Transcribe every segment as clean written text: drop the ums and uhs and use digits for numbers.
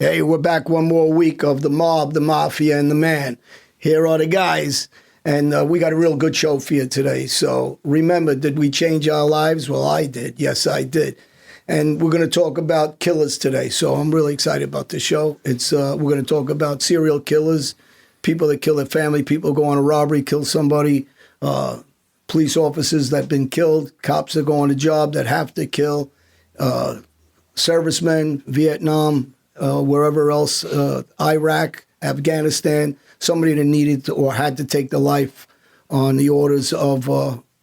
Hey, we're back one more week of the mob, the mafia, and the man. Here are the guys, and we got a real good show for you today. So remember, did we change our lives? Well, I did. Yes, I did. And we're going to talk about killers today. So I'm really excited about this show. We're going to talk about serial killers, people that kill their family, people go on a robbery, kill somebody, police officers that have been killed, cops that go on a job that have to kill, servicemen, Vietnam, wherever else, Iraq, Afghanistan, somebody that needed to, or had to take the life on the orders of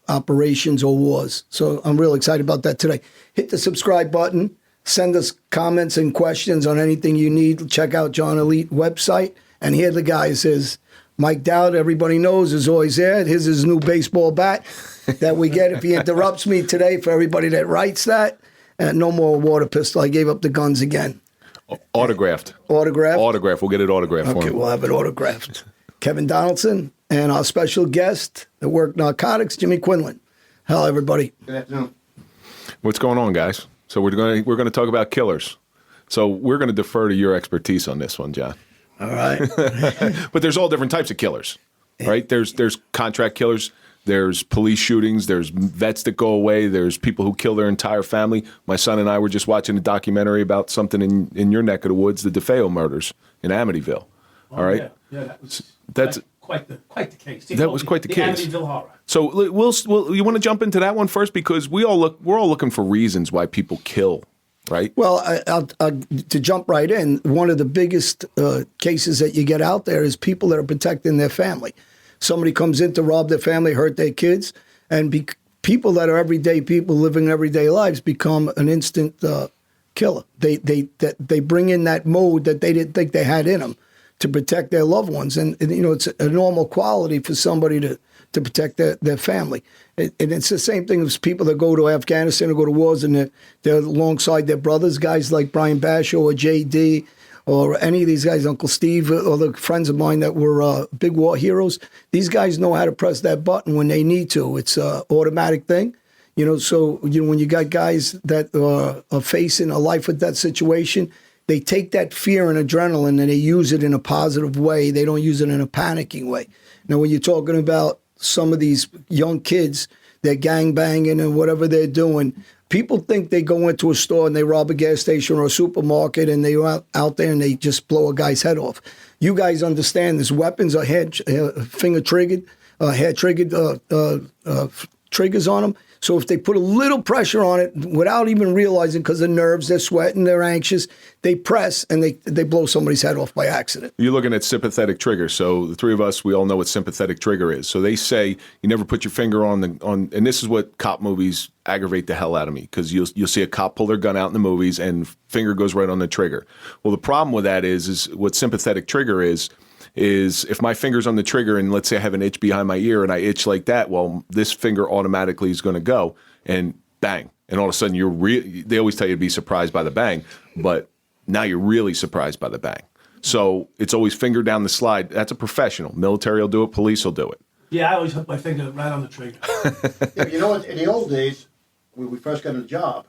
operations or wars. So I'm real excited about that today. Hit the subscribe button. Send us comments and questions on anything you need. Check out John Alite website. And here the guy says, Mike Dowd, everybody knows, is always there. Here's his new baseball bat that we get if he interrupts me today, for everybody that writes that. And no more water pistol. I gave up the guns again. Autographed. Autographed? Autographed. We'll get it autographed for him. Okay, we'll have it autographed. Kevin Donaldson and our special guest, the work narcotics, Jimmy Quinlan. Hello, everybody. Good afternoon. What's going on, guys? So we're going to talk about killers. So we're going to defer to your expertise on this one, John. All right. But there's all different types of killers, right? There's contract killers. There's police shootings. There's vets that go away. There's people who kill their entire family. My son and I were just watching a documentary about something in your neck of the woods, the DeFeo murders in Amityville. All right. Yeah, that's quite the case. That was quite the case. Amityville horror. So we'll you want to jump into that one first, because we're all looking for reasons why people kill, right? Well, to jump right in, one of the biggest cases that you get out there is people that are protecting their family. Somebody comes in to rob their family, hurt their kids, and people that are everyday people living everyday lives become an instant killer. They bring in that mode that they didn't think they had in them to protect their loved ones, and it's a normal quality for somebody to protect their family. And it's the same thing as people that go to Afghanistan or go to wars and they're alongside their brothers, guys like Brian Basho or J.D., or any of these guys, Uncle Steve, or the friends of mine that were big war heroes. These guys know how to press that button when they need to. It's an automatic thing. So when you got guys that are facing a life or death situation, they take that fear and adrenaline and they use it in a positive way. They don't use it in a panicking way. Now, when you're talking about some of these young kids, they're gangbanging and whatever they're doing, people think they go into a store and they rob a gas station or a supermarket and they are out there and they just blow a guy's head off. You guys understand this. Weapons are finger-triggered, hair-triggered triggers on them. So if they put a little pressure on it without even realizing, because of nerves, they're sweating, they're anxious, they press and they blow somebody's head off by accident. You're looking at sympathetic trigger. So the three of us, we all know what sympathetic trigger is. So they say you never put your finger on, and this is what cop movies aggravate the hell out of me, because you'll see a cop pull their gun out in the movies and finger goes right on the trigger. Well, the problem with that is what sympathetic trigger is if my finger's on the trigger and let's say I have an itch behind my ear and I itch like that, well, this finger automatically is going to go and bang. And all of a sudden they always tell you to be surprised by the bang, but now you're really surprised by the bang. So it's always finger down the slide. That's a professional. Military will do it. Police will do it. Yeah, I always put my finger right on the trigger. Yeah, you know what? In the old days, when we first got in the job,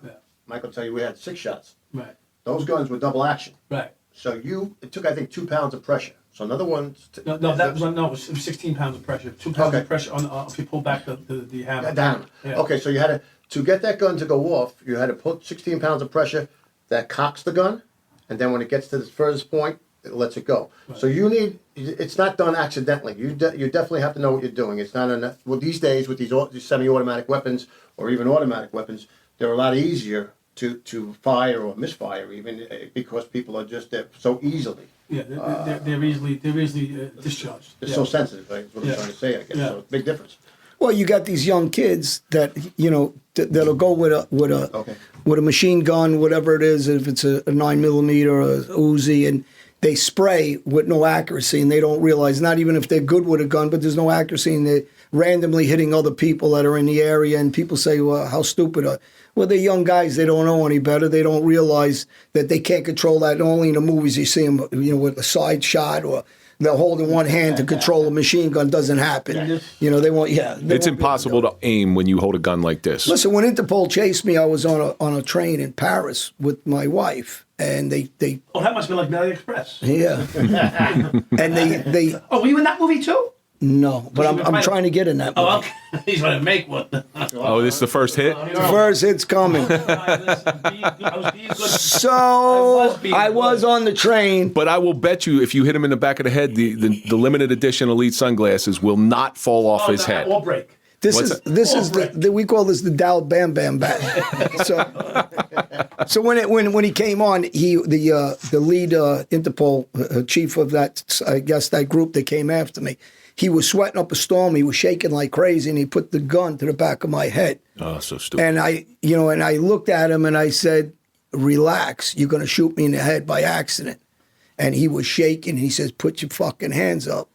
Michael will tell you we had 6 shots. Right. Those guns were double action. Right. So it took, I think, 2 pounds of pressure. So another one. It was 16 pounds of pressure. 2 pounds of pressure on if you pull back the hammer. The hammer. Yeah. Okay, so you had to get that gun to go off, you had to put 16 pounds of pressure that cocks the gun, and then when it gets to the furthest point, it lets it go. Right. So it's not done accidentally. You definitely have to know what you're doing. It's not enough. Well, these days with these semi-automatic weapons or even automatic weapons, they're a lot easier to fire or misfire, even because people are just there so easily. Yeah, they're easily discharged. They're so sensitive, right? That's what I'm trying to say, I guess. So big difference. Well, you got these young kids that that'll go with a machine gun, whatever it is, if it's a 9mm or a Uzi, and they spray with no accuracy, and they don't realize, not even if they're good with a gun, but there's no accuracy, and they're randomly hitting other people that are in the area, and people say, well, how stupid are. Well, they're young guys. They don't know any better. They don't realize that they can't control that. Only in the movies you see them, with a side shot or they'll hold in one hand to control a machine gun doesn't happen. You know, they won't. Yeah, they It's won't be able impossible to aim when you hold a gun like this. Listen, when Interpol chased me, I was on a train in Paris with my wife, and they Oh, that must be like Melody Express. yeah, and they Oh, were you in that movie too? no, but I'm trying to get in that movie. Oh, okay. He's going to make one. Oh, this is the first hit? First hit's coming. So I was on the train. But I will bet you if you hit him in the back of the head, the limited edition Elite sunglasses will not fall off his head. Or break. This What's is we call this the Dowd Bam Bam Bat. So when he came on, the lead Interpol chief of that, I guess, that group that came after me, he was sweating up a storm. He was shaking like crazy, and he put the gun to the back of my head. Oh, so stupid. And I looked at him and I said, "Relax, you're going to shoot me in the head by accident." And he was shaking. He says, "Put your fucking hands up."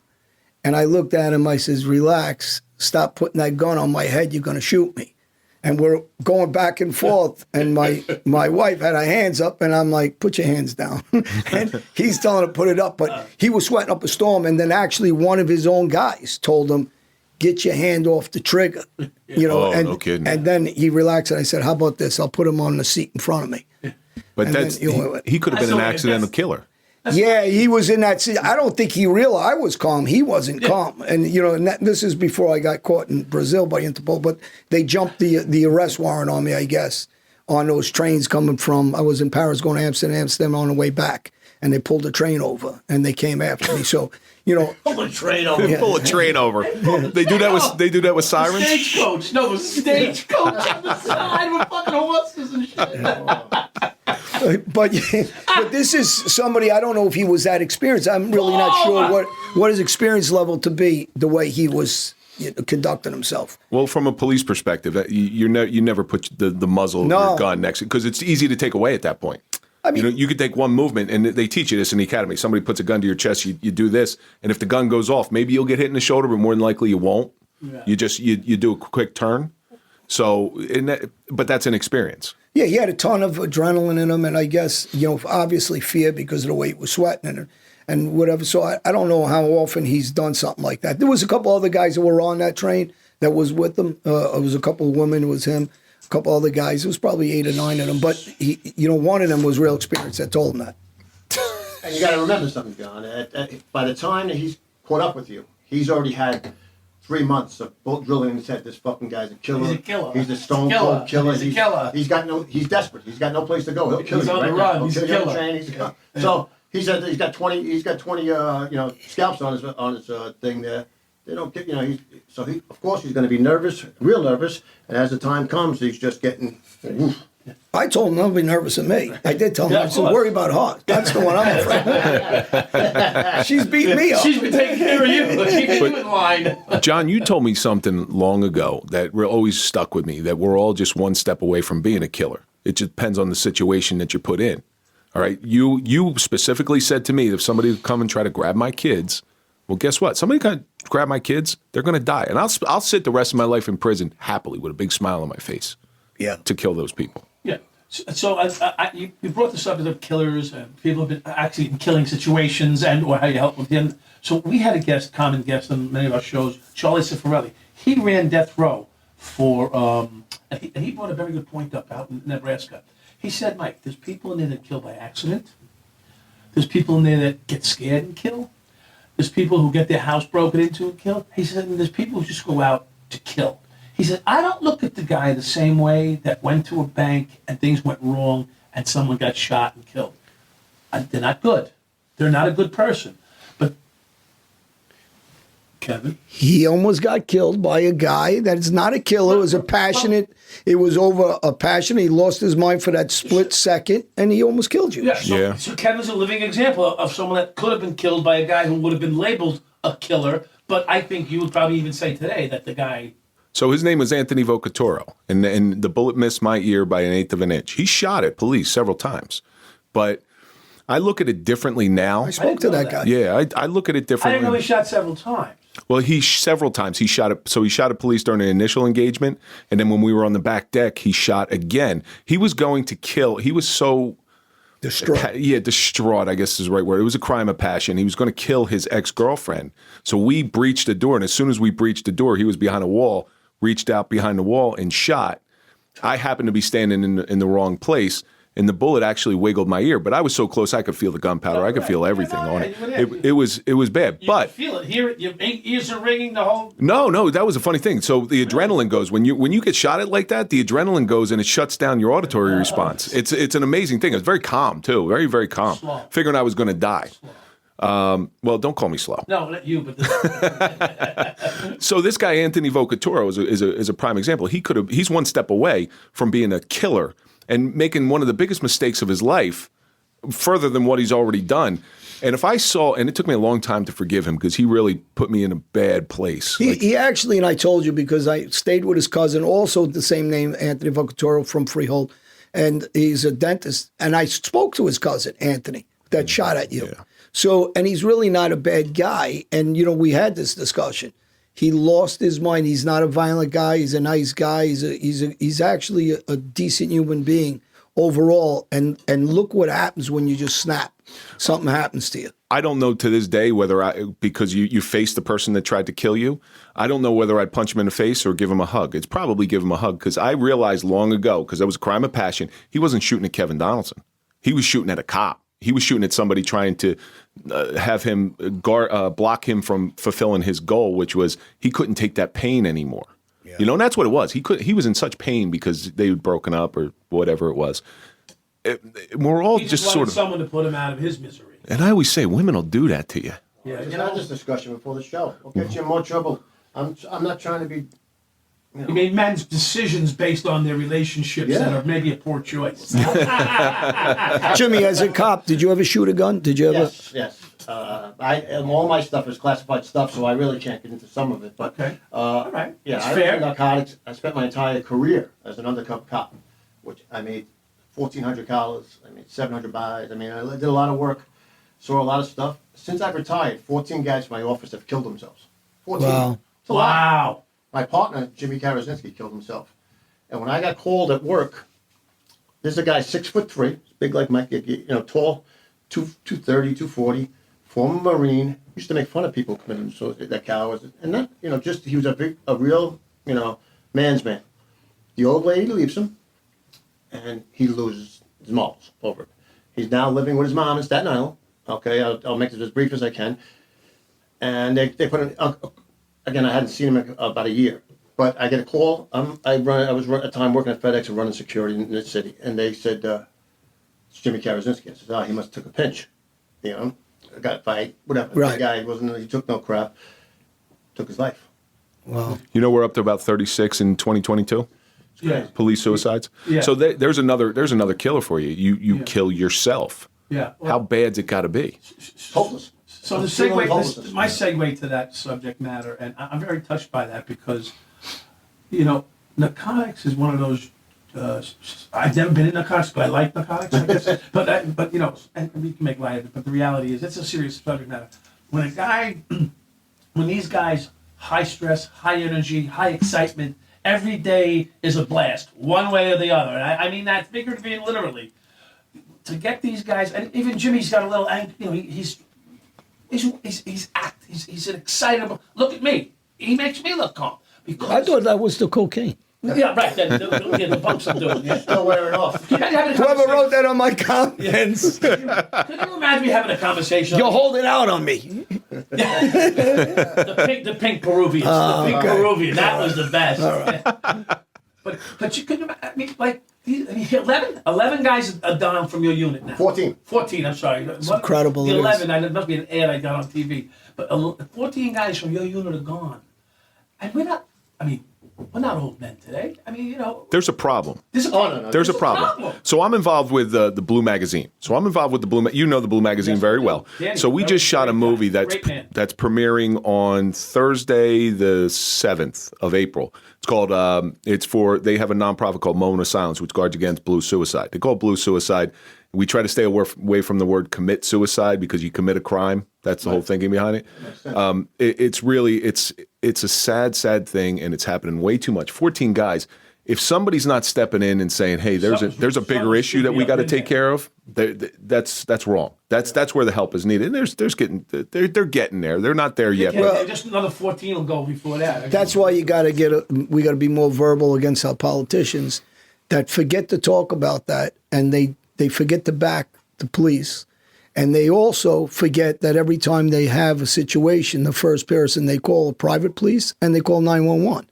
And I looked at him. I says, "Relax. Stop putting that gun on my head. You're going to shoot me." And we're going back and forth. And my wife had her hands up, and I'm like, "Put your hands down." And he's telling her to put it up, but he was sweating up a storm. And then actually one of his own guys told him, "Get your hand off the trigger." You know, Oh, no kidding. And then he relaxed, and I said, "How about this? I'll put him on the seat in front of me." But And that's then, he could have been So an accidental killer. Yeah, he was in that scene. I don't think he realized I was calm. He wasn't calm. And, you know, this is before I got caught in Brazil by Interpol, but they jumped the arrest warrant on me, I guess, on those trains coming from, I was in Paris going to Amsterdam on the way back, and they pulled the train over, and they came after me. So, you know. Pull the train over. Pull a train over. They do that with sirens. Stagecoach. No, it was stagecoach on the side with fucking horses and shit. But this is somebody, I don't know if he was that experienced. I'm really not sure what his experience level to be the way he was conducting himself. Well, from a police perspective, you never put the muzzle of your gun next to it because it's easy to take away at that point. I mean, you could take one movement, and they teach you this in the academy. Somebody puts a gun to your chest, you do this, and if the gun goes off, maybe you'll get hit in the shoulder, but more than likely you won't. Yeah. You do a quick turn. So, but that's an experience. Yeah, he had a ton of adrenaline in him, and I guess, you know, obviously fear because of the way he was sweating and whatever. So I don't know how often he's done something like that. There was a couple other guys that were on that train that was with him. It was a couple of women. It was him. A couple other guys. It was probably 8 or 9 of them. But, one of them was real experienced that told him that. And you got to remember something, John. By the time that he's caught up with you, he's already had 3 months of bullet drilling in his head. This fucking guy's a killer. He's a killer. He's a stone cold killer. He's a killer. He's desperate. He's got no place to go. He'll kill He's you on right the now. run. He'll He's kill a you on the killer. train. So he's got 20 scalps on his thing there. They don't get, of course he's going to be nervous, real nervous, and as the time comes, he's just getting. I told him don't be nervous of me. I did tell him, I said, worry about her. That's the one I'm afraid of. She's beating me up. She's been taking care of you. Keeping you in line. John, you told me something long ago that always stuck with me, that we're all just one step away from being a killer. It just depends on the situation that you're put in. All right? You specifically said to me, if somebody would come and try to grab my kids, well, guess what? Somebody can grab my kids, they're going to die. And I'll sit the rest of my life in prison happily with a big smile on my face to kill those people. Yeah. So you brought the subject of killers and people have been actually in killing situations or how you help with them. So we had a common guest on many of our shows, Charlie Cifarelli. He ran death row for, and he brought a very good point up out in Nebraska. He said, Mike, there's people in there that kill by accident. There's people in there that get scared and kill. There's people who get their house broken into and killed. He said, and there's people who just go out to kill. He said, I don't look at the guy the same way that went to a bank and things went wrong and someone got shot and killed. They're not good. They're not a good person. But, Kevin? He almost got killed by a guy that is not a killer. It was it was over a passion. He lost his mind for that split second, and he almost killed you. Yeah, so Kevin's a living example of someone that could have been killed by a guy who would have been labeled a killer, but I think you would probably even say today that the guy... So his name was Anthony Vocatoro, and the bullet missed my ear by 1/8 of an inch. He shot at police several times, but I look at it differently now. I spoke to that guy. Yeah, I look at it I differently. didn't know he shot several times. Well, several times he shot at police during an initial engagement, and then when we were on the back deck, he shot again. He was going to kill. He was so Distraught. Yeah, distraught, I guess is the right word. It was a crime of passion. He was going to kill his ex-girlfriend. So we breached the door, and as soon as we breached the door, he was behind a wall, reached out behind the wall and shot. I happened to be standing in the wrong place, and the bullet actually wiggled my ear. But I was so close, I could feel the gunpowder. I could feel everything on it. It was bad. You But feel it, hear it, your ears are ringing, the whole. no, that was a funny thing. So the adrenaline goes when you get shot at like that. The adrenaline goes and it shuts down your auditory response. It's an amazing thing. It's very calm too, very very calm. Slow. Figuring I was going to die. Well, don't call me slow. No, not you, but this. So this guy Anthony Vocatoro is a prime example. He's one step away from being a killer and making one of the biggest mistakes of his life, further than what he's already done. And if I saw, and it took me a long time to forgive him because he really put me in a bad place. He actually, and I told you because I stayed with his cousin, also the same name, Anthony Vocatoro from Freehold, and he's a dentist. And I spoke to his cousin, Anthony, that shot at you. Yeah. So, and he's really not a bad guy. And, we had this discussion. He lost his mind. He's not a violent guy. He's a nice guy. He's actually a decent human being overall. And look what happens when you just snap. Something happens to you. I don't know to this day whether because you faced the person that tried to kill you, I don't know whether I'd punch him in the face or give him a hug. It's probably give him a hug because I realized long ago, because that was a crime of passion, he wasn't shooting at Kevin Donaldson. He was shooting at a cop. He was shooting at somebody trying to have him block him from fulfilling his goal, which was he couldn't take that pain anymore. Yeah. And that's what it was. He was in such pain because they had broken up or whatever it was. We're all He just wanted sort of someone to put him out of his misery. And I always say women will do that to you. Yeah, We just had this discussion before the show. We'll get you in more trouble. I'm not trying to be. He made men's decisions based on their relationships Yeah. that are maybe a poor choice. Jimmy, as a cop, did you ever shoot a gun? Did you ever? Yes. All my stuff is classified stuff, so I really can't get into some of it. But Okay. All right. yeah, That's I fair. was in narcotics. I spent my entire career as an undercover cop, which I made 1,400 collars. I made 700 buys. I mean, I did a lot of work, saw a lot of stuff. Since I've retired, 14 guys from my office have killed themselves. 14. Wow. It's a lot. Wow. My partner, Jimmy Karazinski, killed himself. And when I got called at work, there's a guy 6'3", big like Mike, tall, 230, 240, former Marine. Used to make fun of people committing suicide, that cowards. And that, he was a real, man's man. The old lady leaves him, and he loses his morals over it. He's now living with his mom in Staten Island. Okay, I'll make this as brief as I can. And they put in, again, I hadn't seen him in about a year. But I get a call. I was at the time working at FedEx and running security in the city. And they said, it's Jimmy Karazinski. I said, he must have took a pinch. Got a fight, whatever. Right. The guy he took no crap. Took his life. Wow. We're up to about 36 in 2022. Yeah. Police suicides. Yeah. So there's another killer for you. You kill yourself. Yeah. How bad's it got to be? Hopeless. So the Feeling segue, hopeless. my segue to that subject matter, and I'm very touched by that because, narcotics is one of those. I've never been in narcotics, but I like narcotics. I guess. but and we can make light of it. But the reality is, it's a serious subject matter. When these guys, high stress, high energy, high excitement, every day is a blast, one way or the other. And I mean that figuratively and literally. To get these guys, and even Jimmy's got a little, he's an excitable. Look at me. He makes me look calm. Because I thought that was the cocaine. yeah, right. The bumps I'm doing. Yeah. Still wearing off. Can you imagine having a Whoever conversation- wrote that on my comments, Can you imagine me having a conversation? you're holding out on me. the pink Peruvians. The pink Peruvian. That was the best. But you couldn't. I mean, 11 guys are down from your unit now. 14. 14. I'm sorry. It's incredible The it is. 11. It must be an ad I got on TV. But 14 guys from your unit are gone, and we're not. I mean, we're not old men today. I mean, There's a problem. There's a no. There's a There's a problem. problem. So I'm involved with the Blue Magazine. So I'm involved with the Blue. The Blue Magazine Yes, very we do. well. Danny, So we that just was shot a great guy. movie Great man. that's premiering on Thursday, the 7th of April. It's called. They have a nonprofit called Moment of Silence, which guards against blue suicide. They call it blue suicide. We try to stay away from the word commit suicide because you commit a crime. That's the whole thinking behind it. It's a sad thing, and it's happening way too much. 14 guys, if somebody's not stepping in and saying, "Hey, there's a bigger issue that we got to take care of," that's wrong. That's where the help is needed. And they're getting there. They're not there yet. Well, just another 14 will go before that. That's why we got to be more verbal against our politicians that forget to talk about that, and they forget to back the police. And they also forget that every time they have a situation, the first person they call are private police, and they call 911.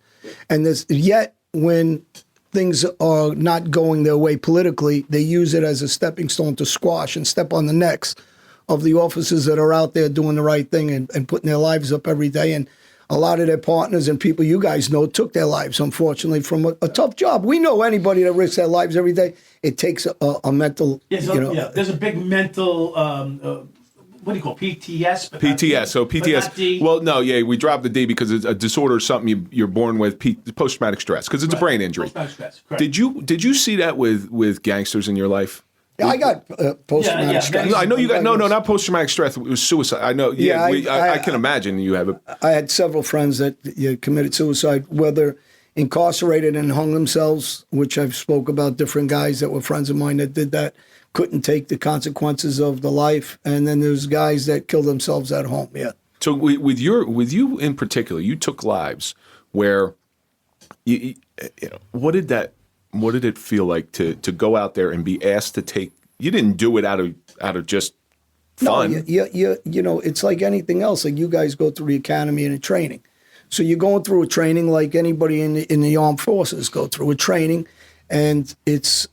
And yet when things are not going their way politically, they use it as a stepping stone to squash and step on the necks of the officers that are out there doing the right thing and putting their lives up every day. And a lot of their partners and people you guys know took their lives, unfortunately, from a tough job. We know anybody that risks their lives every day. It takes a mental, there's a big mental, what do you call PTS? PTS. So PTS. Well, no, we dropped the D because it's a disorder, something you're born with, post-traumatic stress, because it's a brain injury. Post-traumatic stress, correct. Did you see that with gangsters in your life? Yeah, I got post-traumatic stress. No, I know you got no, not post-traumatic stress. It was suicide. I know. Yeah, I can imagine you have it. I had several friends that committed suicide, whether incarcerated and hung themselves, which I've spoke about different guys that were friends of mine that did that, couldn't take the consequences of the life, and then there's guys that killed themselves at home. Yeah. So with you in particular, you took lives where you know, what did it feel like to go out there and be asked to take? You didn't do it out of just fun. No, you know, it's like anything else. Like you guys go through the academy and a training. So you're going through a training like anybody in the armed forces go through a training, and it's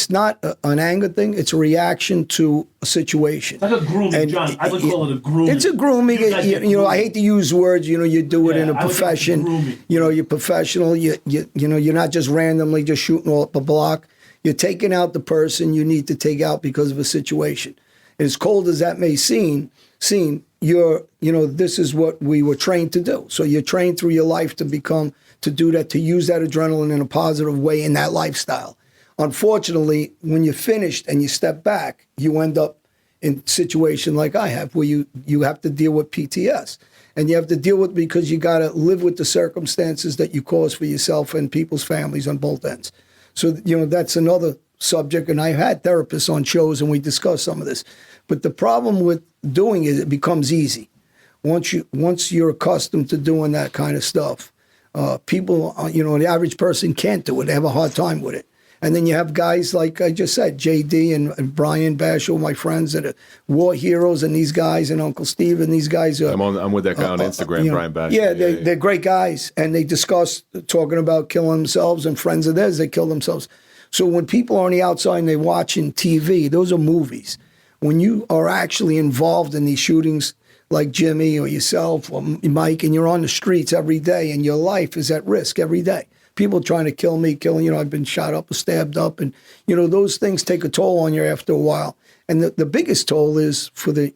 not an anger thing. It's a reaction to a situation. Like a grooming, John. I would call it a grooming. It's a grooming. You know, I hate to use words. You know, you do it in a profession. You know, you're professional. You know, you're not just randomly just shooting up a block. You're taking out the person you need to take out because of a situation. And as cold as that may seem, this is what we were trained to do. So you're trained through your life to do that, to use that adrenaline in a positive way in that lifestyle. Unfortunately, when you're finished and you step back, you end up in a situation like I have, where you have to deal with PTS. And you have to deal with it because you got to live with the circumstances that you cause for yourself and people's families on both ends. So, that's another subject. And I've had therapists on shows and we discuss some of this. But the problem with doing it becomes easy. Once you're accustomed to doing that kind of stuff, people, the average person can't do it. They have a hard time with it. And then you have guys like I just said, JD and Brian Bashel, my friends that are war heroes, and these guys, and Uncle Steve, and these guys are. I'm with that guy on Instagram, Brian Bashel. Yeah, they're great guys, and they discuss talking about killing themselves, and friends of theirs that kill themselves. So when people are on the outside and they're watching TV, those are movies. When you are actually involved in these shootings, like Jimmy or yourself or Mike, and you're on the streets every day, and your life is at risk every day. People trying to kill me, I've been shot up or stabbed up. And, those things take a toll on you after a while. And the biggest toll is for the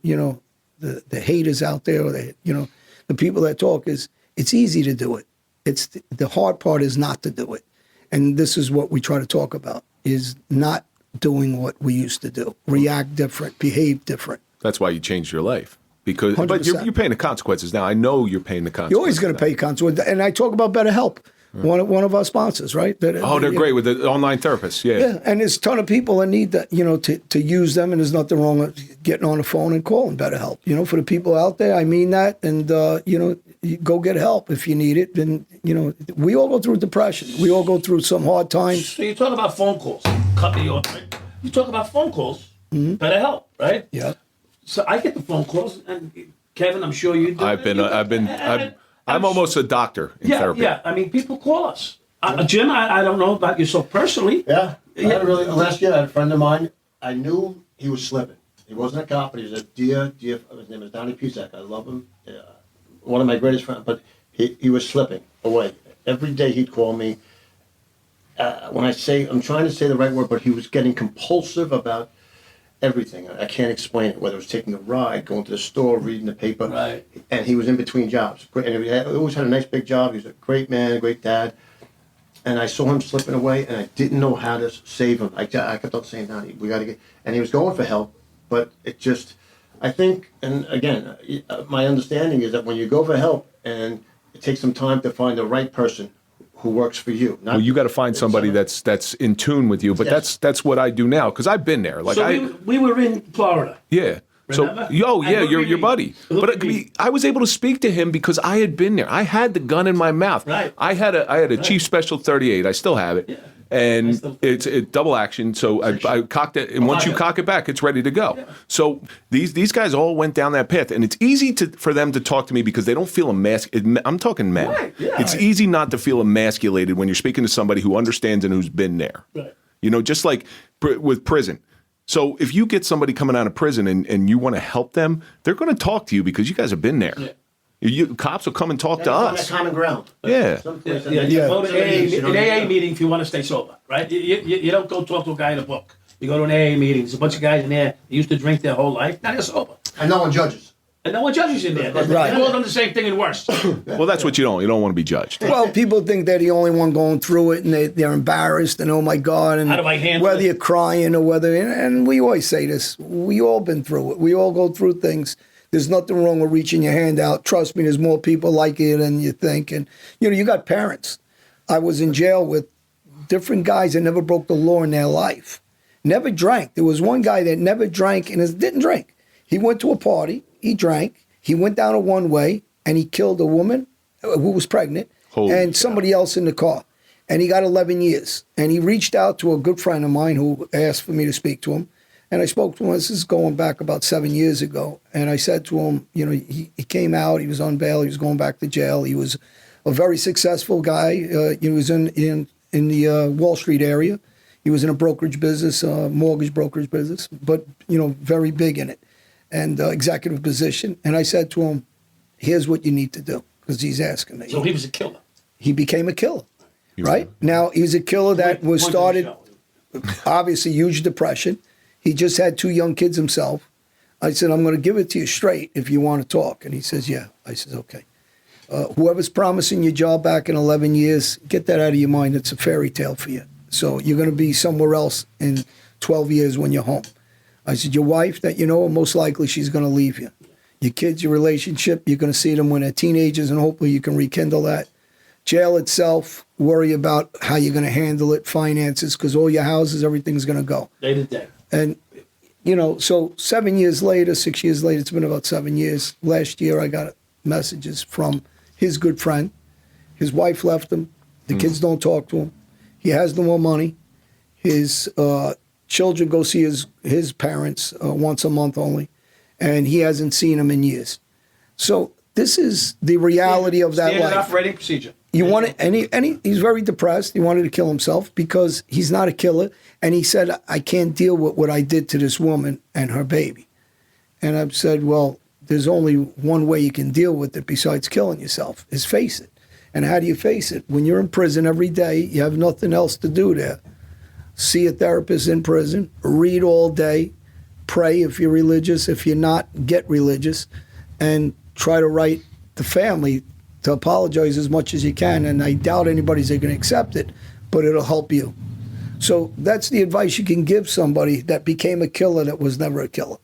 haters out there, or the people that talk, is it's easy to do it. It's the hard part is not to do it. And this is what we try to talk about, is not doing what we used to do. React different, behave different. That's why you changed your life. But you're paying the consequences now. I know you're paying the consequences. You're always going to pay consequences. And I talk about BetterHelp. One of our sponsors, right? They're great with the online therapists. Yeah, and there's a ton of people that need that, to use them, and there's nothing wrong with getting on the phone and calling BetterHelp. For the people out there, I mean that, and you go get help if you need it. And we all go through depression. We all go through some hard times. So you talk about phone calls. Cut me off. Right? You talk about phone calls. Mm-hmm. BetterHelp, right? Yeah. So I get the phone calls, and Kevin, I'm sure you do. I'm almost a doctor in therapy. Yeah, I mean, people call us. Jim, I don't know about yourself personally. Yeah. Last year, I had a friend of mine. I knew he was slipping. He wasn't a cop, but he was a dear, his name is Donnie Pusak. I love him. One of my greatest friends, but he was slipping away. Every day he'd call me. When I'm trying to say the right word, but he was getting compulsive about everything. I can't explain it, whether it was taking a ride, going to the store, reading the paper. Right. And he was in between jobs. And he always had a nice big job. He was a great man, a great dad. And I saw him slipping away, and I didn't know how to save him. I kept on saying, no, we got to get... And he was going for help, but it just... I think, and again, my understanding is that when you go for help, and it takes some time to find the right person who works for you. Well, you got to find somebody that's in tune with you. But Yes. that's what I do now because I've been there. Like So we were in Florida. yeah. Remember? So, yeah, And your buddy. Look But at me. I was able to speak to him because I had been there. I had the gun in my mouth. Right. I had a Chief Special 38. I still have it. Yeah. And still- it's double action. So I cocked it, and once you cock it back, it's ready to go. Yeah. So these guys all went down that path, and it's easy for them to talk to me because they don't feel I'm talking men. Right, yeah. It's easy not to feel emasculated when you're speaking to somebody who understands and who's been there. Right. You know, just like with prison. So if you get somebody coming out of prison and you want to help them, they're going to talk to you because you guys have been there. Yeah. Cops will come and talk to Find us. that common ground. Yeah. Someplace that Yeah, makes you go to sense. You know, an AA meeting if you want to stay sober, right? You don't go talk to a guy in a book. You go to an AA meeting. There's a bunch of guys in there that used to drink their whole life. Now they're sober. And no one judges. And no one judges you in there. Right. They've all done the same thing and worse. Well, that's what you don't. You don't want to be judged. Well, people think they're the only one going through it, and they're embarrassed, and oh my God, and How do I handle whether it? you're crying or whether, and we always say this, we all been through it. We all go through things. There's nothing wrong with reaching your hand out. Trust me, there's more people like it than you think. And you got parents. I was in jail with different guys that never broke the law in their life, never drank. There was one guy that never drank and didn't drink. He went to a party, he drank. He went down a one-way, and he killed a woman who was pregnant and somebody else in the car. And he got 11 years. And he reached out to a good friend of mine who asked for me to speak to him. And I spoke to him. This is going back about 7 years ago. And I said to him, he came out. He was on bail. He was going back to jail. He was a very successful guy. He was in the Wall Street area. He was in a brokerage business, mortgage brokerage business, but, very big in it. And executive position. And I said to him, here's what you need to do, because he's asking me. So he was a killer. He became a killer, right? Now, he's a killer that was started, obviously, huge depression. He just had 2 young kids himself. I said, I'm going to give it to you straight if you want to talk. And he says, yeah. I said, okay. Whoever's promising your job back in 11 years, get that out of your mind. It's a fairy tale for you. So you're going to be somewhere else in 12 years when you're home. I said, your wife that you know, most likely she's going to leave you. Your kids, your relationship, you're going to see them when they're teenagers, and hopefully you can rekindle that. Jail itself, worry about how you're going to handle it, finances, because all your houses, everything's going to go. Day to day. And, so 7 years later, 6 years later, it's been about 7 years. Last year, I got messages from his good friend. His wife left him. The kids don't talk to him. He has no more money. His children go see his parents once a month only, and he hasn't seen them in years. So this is the reality of that Standard life. operating procedure. You want to, and he's very depressed. He wanted to kill himself because he's not a killer, and he said, "I can't deal with what I did to this woman and her baby." And I've said, "Well, there's only one way you can deal with it besides killing yourself: is face it." And how do you face it? When you're in prison every day, you have nothing else to do there. See a therapist in prison, read all day, pray if you're religious. If you're not, get religious, and try to write the family to apologize as much as you can. And I doubt anybody's going to accept it, but it'll help you. So that's the advice you can give somebody that became a killer that was never a killer.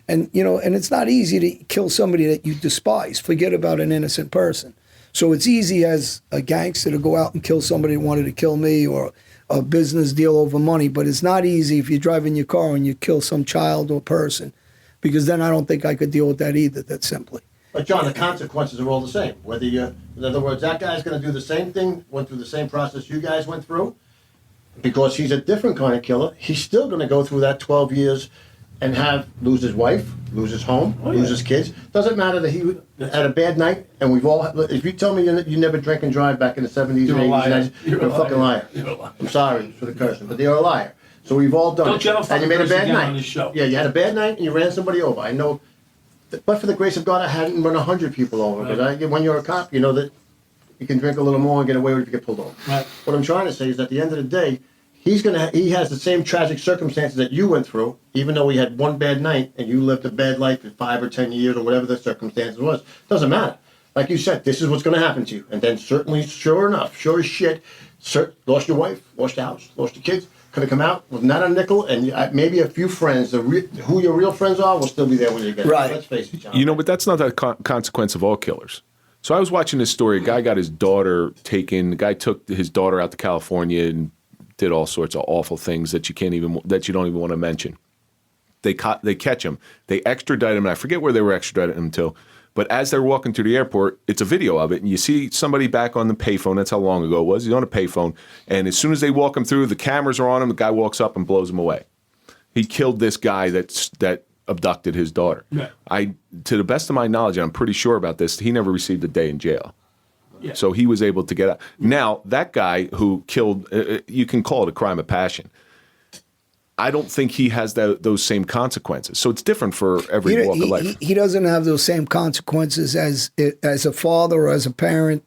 And, and it's not easy to kill somebody that you despise. Forget about an innocent person. So it's easy as a gangster to go out and kill somebody who wanted to kill me, or a business deal over money, but it's not easy if you drive in your car and you kill some child or person, because then I don't think I could deal with that either, that simply. But John, the consequences are all the same. Whether in other words, that guy's going to do the same thing, went through the same process you guys went through, because he's a different kind of killer. He's still going to go through that 12 years and lose his wife, lose his home, lose his kids. Doesn't matter that he had a bad night, and we've all. If you tell me you never drank and drive back in the 70s and 80s, you're a fucking liar. You're a liar. I'm sorry for the cursing, but you're a liar. So we've all done Don't it. you ever And fucking you made a curse bad again night. on this show. Yeah, you had a bad night and you ran somebody over. I know, but for the grace of God, I hadn't run 100 people over. Because when you're a cop, you know that you can drink a little more and get away with it if you get pulled over. Right. What I'm trying to say is, at the end of the day, he has the same tragic circumstances that you went through, even though he had one bad night and you lived a bad life for 5 or 10 years or whatever the circumstances was. Doesn't matter. Like you said, this is what's going to happen to you. And then certainly, sure enough, sure as shit, lost your wife, lost your house, lost your kids, could have come out with not a nickel, and maybe a few friends, who your real friends are, will still be there when you get out. Right. Let's face it, John. But that's not the consequence of all killers. So I was watching this story. A guy got his daughter taken. The guy took his daughter out to California and did all sorts of awful things that you don't even want to mention. They catch him. They extradite him. And I forget where they were extraditing him to. But as they're walking through the airport, it's a video of it, and you see somebody back on the payphone. That's how long ago it was. He's on a payphone, and as soon as they walk him through, the cameras are on him. The guy walks up and blows him away. He killed this guy that abducted his daughter. Right. To the best of my knowledge, and I'm pretty sure about this, he never received a day in jail. Yeah. So he was able to get out. Now, that guy who killed, you can call it a crime of passion. I don't think he has those same consequences. So it's different for every walk of life. He doesn't have those same consequences as a father or as a parent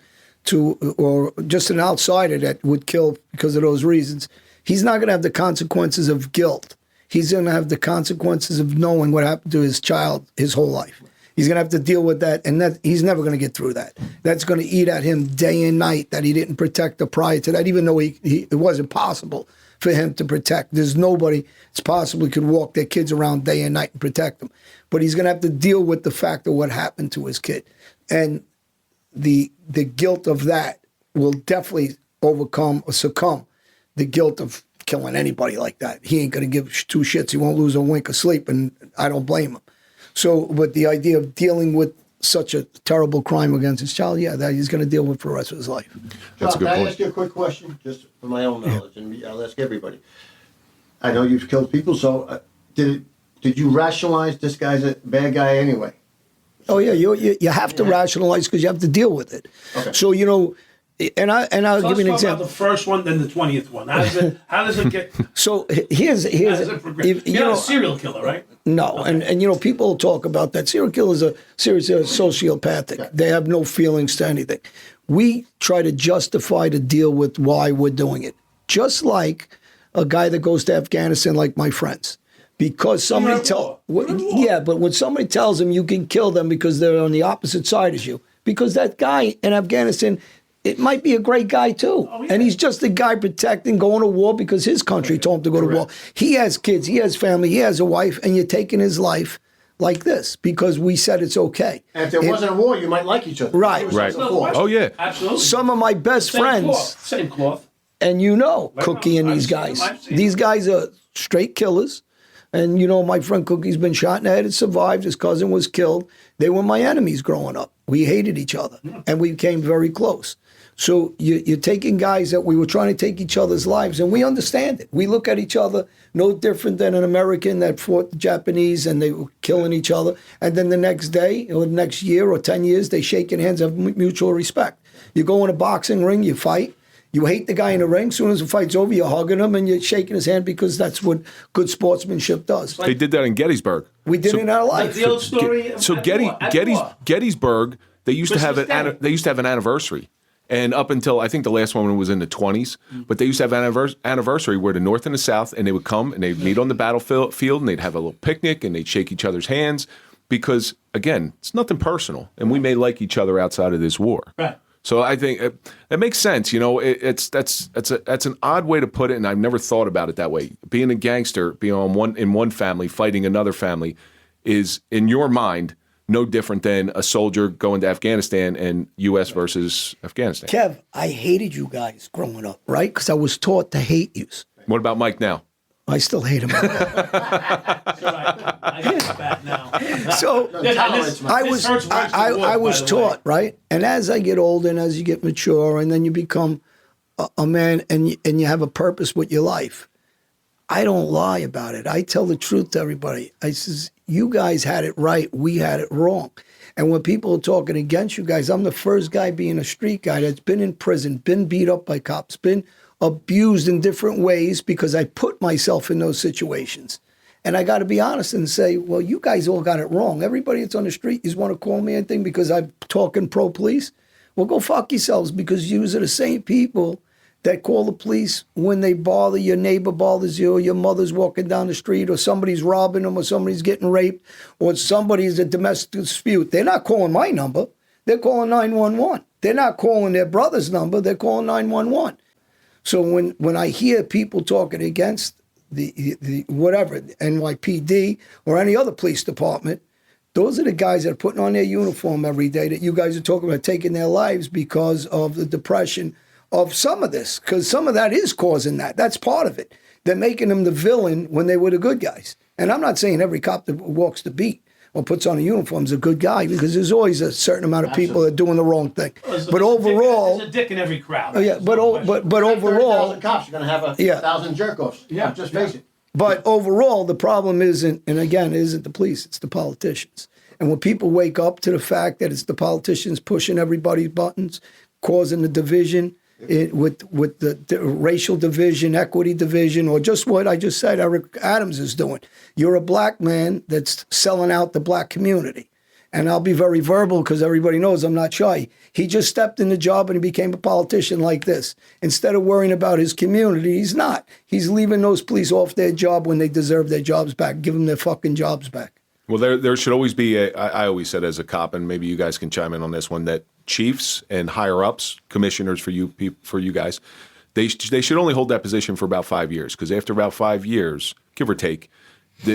or just an outsider that would kill because of those reasons. He's not going to have the consequences of guilt. He's going to have the consequences of knowing what happened to his child his whole life. He's going to have to deal with that, and that he's never going to get through that. That's going to eat at him day and night that he didn't protect her prior to that, even though it wasn't possible for him to protect. There's nobody that's possibly could walk their kids around day and night and protect them. But he's going to have to deal with the fact of what happened to his kid. And the guilt of that will definitely overcome or succumb the guilt of killing anybody like that. He ain't going to give two shits. He won't lose a wink of sleep, and I don't blame him. So, but the idea of dealing with such a terrible crime against his child, that he's going to deal with for the rest of his life. That's a good Can I point. ask you a quick question, just for my own knowledge, and I'll ask everybody. I know you've killed people, so did you rationalize this guy's a bad guy anyway? Oh yeah, you have to rationalize because you have to deal with it. Okay. So and I'll So give you an let's talk about example. the first one, then the 20th one. How does it get? So here's How does it progress? You're not a serial killer, right? No, and people talk about that. Serial killers are seriously sociopathic. They have no feelings to anything. We try to justify to deal with why we're doing it. Just like a guy that goes to Afghanistan, like my friends. Because somebody but when somebody tells them you can kill them because they're on the opposite side as you, because that guy in Afghanistan, it might be a great guy too. Oh, yeah. And he's just a guy protecting, going to war because his country told him to go to war. He has kids, he has family, he has a wife, and you're taking his life like this because we said it's okay. And if there wasn't a war, you might like each other. Right. Right. No question. Oh, yeah. Absolutely. Some of my best friends, Same cloth. and Right Cookie on. and I've these seen guys. them. I've seen These them. guys are straight killers. And my friend Cookie's been shot in the head and survived. His cousin was killed. They were my enemies growing up. We hated each other, and we became very close. So you're taking guys that we were trying to take each other's lives, and we understand it. We look at each other no different than an American that fought the Japanese and they were killing each other. And then the next day or the next year or 10 years, they shaking hands, have mutual respect. You go in a boxing ring, you fight. You hate the guy in the ring. As soon as the fight's over, you're hugging him and you're shaking his hand because that's what good sportsmanship does. They did that in Gettysburg. We did it in our Like life. the old story. So Gettysburg, they used to have an anniversary, and up until I think the last one was in the 20s, but they used to have an anniversary where the North and the South, and they would come and they'd meet on the battlefield and they'd have a little picnic and they'd shake each other's hands because again, it's nothing personal, and we may like each other outside of this war. Right. So I think it makes sense. That's an odd way to put it, and I've never thought about it that way. Being a gangster, being in one family, fighting another family, is in your mind no different than a soldier going to Afghanistan and U.S. versus Afghanistan. Kev, I hated you guys growing up, right? Because I was taught to hate you. What about Mike now? I still hate him. So I get that now. So I was taught, right? And as I get older and as you get mature and then you become a man and you have a purpose with your life, I don't lie about it. I tell the truth to everybody. I says, you guys had it right. We had it wrong. And when people are talking against you guys, I'm the first guy being a street guy that's been in prison, been beat up by cops, been abused in different ways because I put myself in those situations. And I got to be honest and say, well, you guys all got it wrong. Everybody that's on the street, you want to call me anything because I'm talking pro-police? Well, go fuck yourselves because you are the same people that call the police when they bother your neighbor bothers you, or your mother's walking down the street, or somebody's robbing them, or somebody's getting raped, or somebody's a domestic dispute. They're not calling my number. They're calling 911. They're not calling their brother's number. They're calling 911. So when I hear people talking against the whatever, NYPD or any other police department, Those are the guys that are putting on their uniform every day that you guys are talking about taking their lives because of the depression of some of this, because some of that is causing that. That's part of it. They're making them the villain when they were the good guys. And I'm not saying every cop that walks the beat or puts on a uniform is a good guy, because there's always a certain amount of people that are doing the wrong thing. But overall, there's a dick in every crowd. yeah, but overall, 30,000 cops, you're going to have a Yeah. 1,000 jerk-offs. Yeah. Just face it. but overall, the problem isn't, and again, it isn't the police, it's the politicians. And when people wake up to the fact that it's the politicians pushing everybody's buttons, causing the division, with the racial division, equity division, or just what I just said Eric Adams is doing. You're a black man that's selling out the black community. And I'll be very verbal because everybody knows I'm not shy. He just stepped in the job and he became a politician like this. Instead of worrying about his community, he's not. He's leaving those police off their job when they deserve their jobs back. Give them their fucking jobs back. Well, there should always be I always said as a cop, and maybe you guys can chime in on this one, that chiefs and higher ups, commissioners for you guys, they should only hold that position for about 5 years, because after about 5 years, give or take,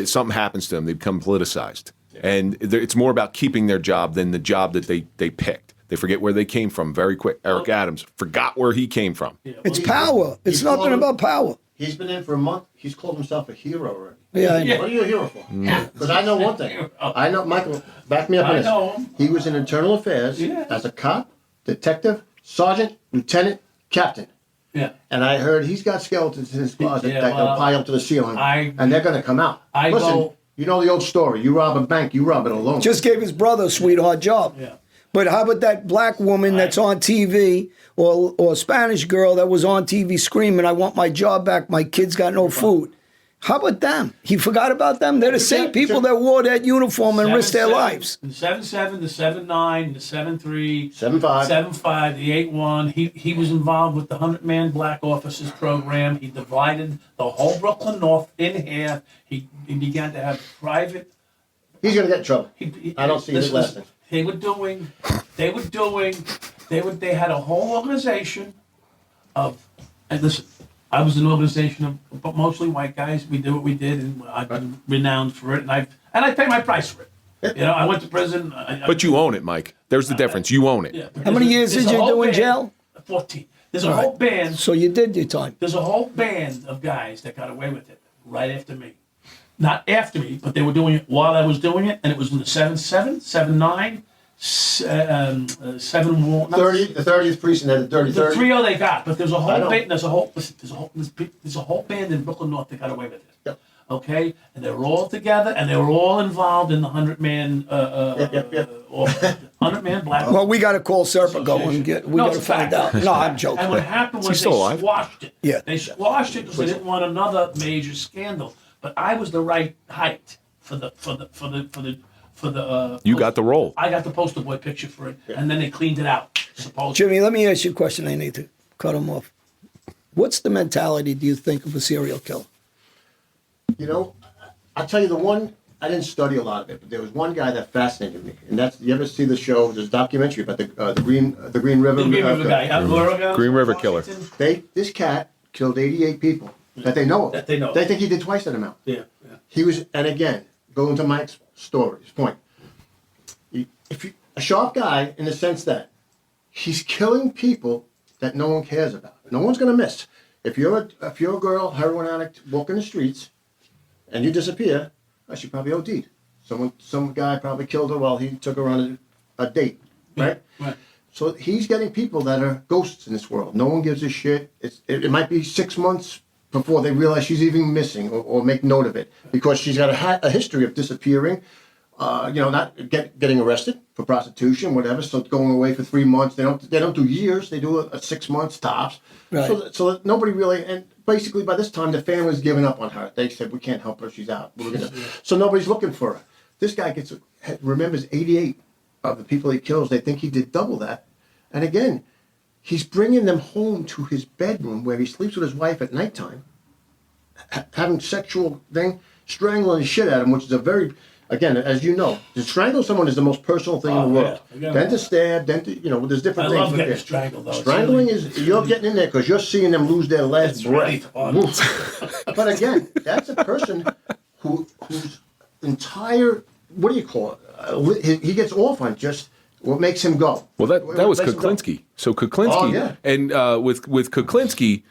something happens to them. They become politicized, and it's more about keeping their job than the job that they picked. They forget where they came from very quick. Eric Adams forgot where he came from. Yeah, well, It's power. It's nothing about power. He's been in for a month. He's called himself a hero already. Yeah, I know. What are you a hero for? Because I know one thing. I know, Michael, back me up on I this. know him. He was in internal affairs as a cop, detective, sergeant, lieutenant, captain. Yeah. And I heard he's got skeletons in his closet Yeah, that well, go pile up to the ceiling. I- and they're going to come out. I Listen, go- you know the old story. You rob a bank, you rob it alone. Just gave his brother a sweetheart job. Yeah. But how about that black woman that's on TV, or a Spanish girl that was on TV screaming, "I want my job back, my kids got no food"? How about them? He forgot about them? They're the same people that wore that uniform and risked their lives. The 7-7, the 7-9, the 7-3, 7-5. 7-5, the 8-1. He was involved with the 100-man black officers program. He divided the whole Brooklyn North in half. He began to have private. He's going to get in trouble. I don't see this it was- lasting. They had a whole organization of, and listen, I was an organization of but mostly white guys. We did what we did, and I've been renowned for it, and I pay my price for it. You know, I went to prison. But you own it, Mike. There's the difference. You own it. Yeah, How many years there's did a you whole do in band- jail? 14. There's a whole band. So you did your time. There's a whole band of guys that got away with it right after me. Not after me, but they were doing it while I was doing it, and it was in the 7-7, 7-9, 7-1. 30, the 30th precinct had the dirty The 30. 3-0 they got, but there's a I whole know. band. There's a whole band in Brooklyn North that got away with it. Yep. Okay, and they were all together, and they were all involved in the 100-man, Yep. 100-man black. Well, we got to call Serpico and we No, got it's to a find fact. out. No, I'm joking. And what happened was he still they alive? squashed it. Yeah. They squashed it because they didn't want another major scandal. But I was the right height for the. You got the role. I got the poster boy picture for it, and then they cleaned it out. Supposedly. Jimmy, let me ask you a question. I need to cut him off. What's the mentality, do you think, of a serial killer? You know, I'll tell you the one, I didn't study a lot of it, but there was one guy that fascinated me. And that's, you ever see the show, there's a documentary about the Green River. The Green River guy, Oregon, Green River killer. Washington. This cat killed 88 people that they know of. That they know of. They think he did twice that amount. Yeah. He was, and again, going to Mike's story, his point. A sharp guy in the sense that he's killing people that no one cares about. No one's going to miss. If you're a girl, heroin addict, walking the streets, and you disappear, she probably OD'd. Some guy probably killed her while he took her on a date, right? Right. So he's getting people that are ghosts in this world. No one gives a shit. It might be 6 months before they realize she's even missing or make note of it, because she's got a history of disappearing. Not getting arrested for prostitution, whatever. So going away for 3 months. They don't do years. They do a 6 months tops. Right. So that nobody really, and basically by this time the family's given up on her. They said, we can't help her. She's out. So nobody's looking for her. This guy remembers 88 of the people he kills. They think he did double that. And again, he's bringing them home to his bedroom where he sleeps with his wife at nighttime, having sexual thing, strangling the shit out of him, which is a very, again, as you know, to strangle someone is the most personal thing in the world. Yeah. Then to stab, then to, there's different I things. love getting strangled, though. It's Strangling really- is, you're getting in there because you're seeing them lose their last It's really breath. fun. Woof. But again, that's a person whose entire what do you call it? He gets off on just what makes him go. Well, that was What makes him go? Kuklinski. So Kuklinski, Oh, yeah. and with Kuklinski,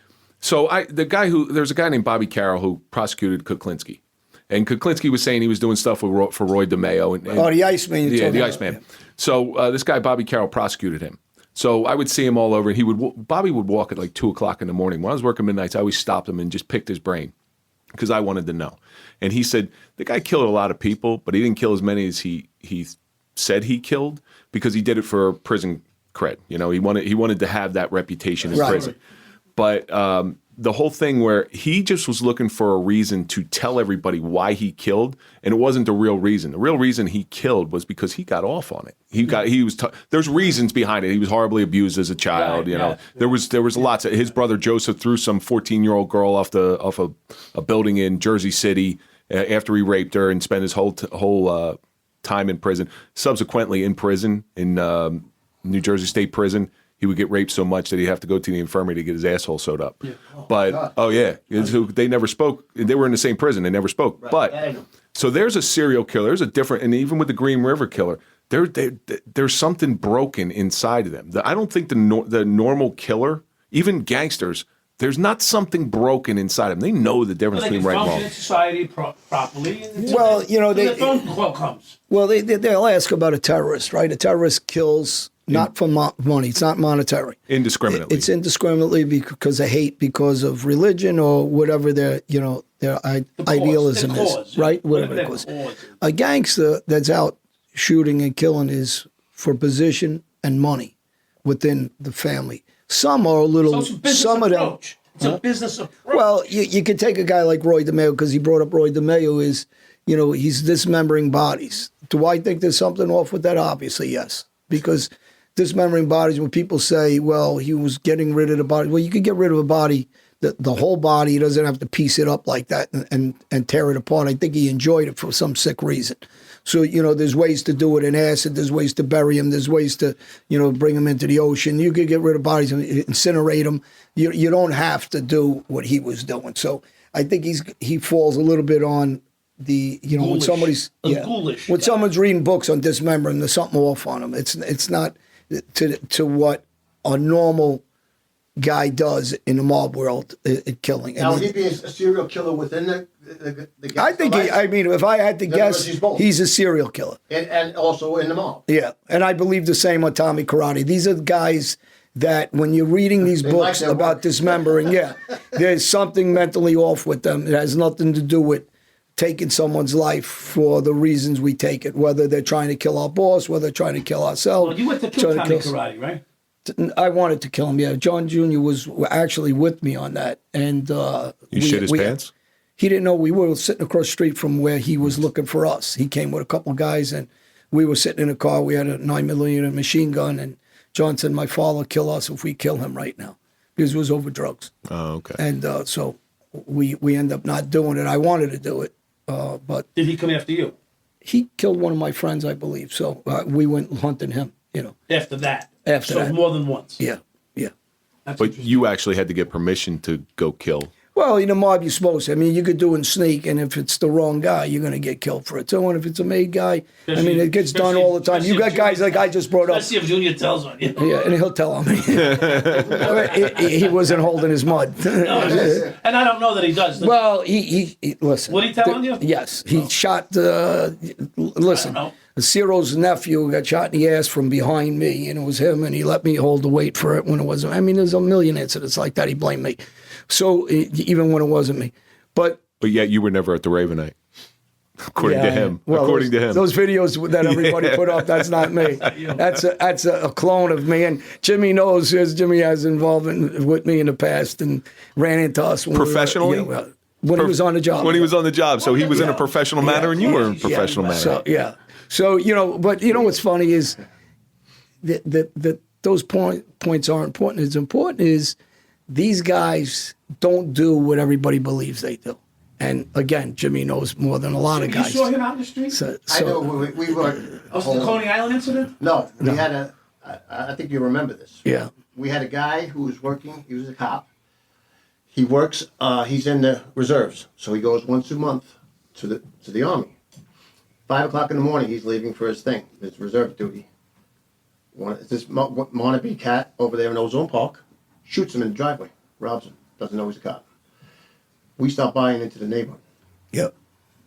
there's a guy named Bobby Carroll who prosecuted Kuklinski, and Kuklinski was saying he was doing stuff for Roy DeMeo. And the Iceman. Yeah, the Iceman. Yeah. So this guy Bobby Carroll prosecuted him. So I would see him all over, and Bobby would walk at like 2:00 in the morning. When I was working midnights, I always stopped him and just picked his brain because I wanted to know. And he said the guy killed a lot of people, but he didn't kill as many as he said he killed because he did it for prison cred. You know, he wanted to have that reputation in prison. But the whole thing where he just was looking for a reason to tell everybody why he killed, and it wasn't the real reason. The real reason he killed was because he got off on it. There's reasons behind it. He was horribly abused as a child. There was lots of. His brother Joseph threw some 14-year-old girl off a building in Jersey City after he raped her and spent his whole time in prison. Subsequently, in prison in New Jersey State Prison, he would get raped so much that he'd have to go to the infirmary to get his asshole sewed up. Yeah. They never spoke. They were in the same prison. They never spoke. Right. But so there's a serial killer. There's a different, and even with the Green River killer, there's something broken inside of them. I don't think the normal killer, even gangsters, there's not something broken inside them. They know the difference between right and wrong. They can function in society properly. Well, the phone call comes. Well, they'll ask about a terrorist, right? A terrorist kills not for money. It's not monetary. Indiscriminately. It's indiscriminately because of hate, because of religion, or whatever their idealism is, right? Whatever the cause. A gangster that's out shooting and killing is for position and money within the family. Some are a little. Some of them. It's a business approach. Well, you can take a guy like Roy DeMeo because he brought up Roy DeMeo is, he's dismembering bodies. Do I think there's something off with that? Obviously, yes, because dismembering bodies, when people say, well, he was getting rid of the body. Well, you could get rid of a body, the whole body. He doesn't have to piece it up like that and tear it apart. I think he enjoyed it for some sick reason. So, there's ways to do it in acid. There's ways to bury him. There's ways to, bring him into the ocean. You could get rid of bodies and incinerate them. You don't have to do what he was doing. So I think he falls a little bit on the, when somebody's, when someone's reading books on dismembering, there's something off on them. It's not to what a normal guy does in the mob world, killing. Now, would he be a serial killer within the I think if I had to guess, he's a serial killer. And also in the mob. Yeah, and I believe the same on Tommy Karate. These are the guys that when you're reading these books about dismembering, there's something mentally off with them. It has nothing to do with taking someone's life for the reasons we take it, whether they're trying to kill our boss, whether they're trying to kill ourselves. Well, you went to kill Tommy Karate, right? I wanted to kill him, yeah. John Jr. was actually with me on that. And you shit his pants? He didn't know we were sitting across the street from where he was looking for us. He came with a couple of guys, and we were sitting in a car. We had a 9mm machine gun, and John said, my father will kill us if we kill him right now. Because it was over drugs. Oh, okay. And so we ended up not doing it. I wanted to do it, but... Did he come after you? He killed one of my friends, I believe. So we went hunting him, After that? After that. So more than once? Yeah. But you actually had to get permission to go kill. Well, in a mob, you're supposed to. I mean, you could do it in sneak, and if it's the wrong guy, you're going to get killed for it too. And if it's a made guy, it gets done all the time. You got guys like I just brought up. Let's see if Junior tells on you. Yeah, and he'll tell on me. he wasn't holding his mud. And I don't know that he does. Well, he listen. Would he tell on you? Yes. He shot, listen, Ciro's nephew got shot in the ass from behind me, and it was him, and he let me hold the weight for it when it wasn't. I mean, there's a million incidents like that. He blamed me. So even when it wasn't me, but yet you were never at the Ravenite, according to him. Well, according to him, those videos that everybody put up, that's not me. That's a clone of me. And Jimmy knows, as Jimmy has involvement with me in the past and ran into us professionally. When he was on the job. When he was on the job, so he was in a professional manner, and you were in a professional manner. So but what's funny is that those points are important. It's important is these guys don't do what everybody believes they do. And again, Jimmy knows more than a lot of guys. You saw him out in the street? So, I know. We were... the Coney Island incident? No. We had I think you remember this. Yeah. We had a guy who was working. He was a cop. He works... he's in the reserves. So he goes once a month to the Army. 5 o'clock in the morning, he's leaving for his thing, his reserve duty. This wannabe cat over there in Ozone Park shoots him in the driveway, robs him, doesn't know he's a cop. We stop buying into the neighborhood. Yep.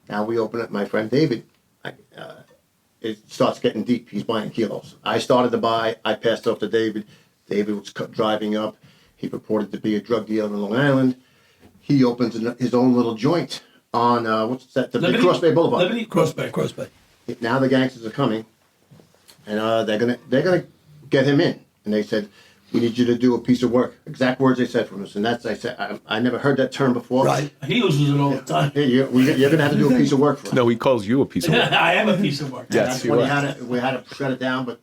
Now we open up, my friend David, it starts getting deep. He's buying kilos. I started to buy. I passed off to David. David was driving up. He purported to be a drug dealer in Long Island. He opens his own little joint on, what's that, the big Cross Bay Boulevard. Liberty Cross Bay. Now the gangsters are coming, and they're gonna get him in. And they said, "We need you to do a piece of work." Exact words they said from us, and that's I said I never heard that term before. Right. He uses it all the time. Hey, you're gonna have to do a piece of work for us. No, he calls you a piece of work. I am a piece of work. Yes, That's you when are. we had to shut it down, but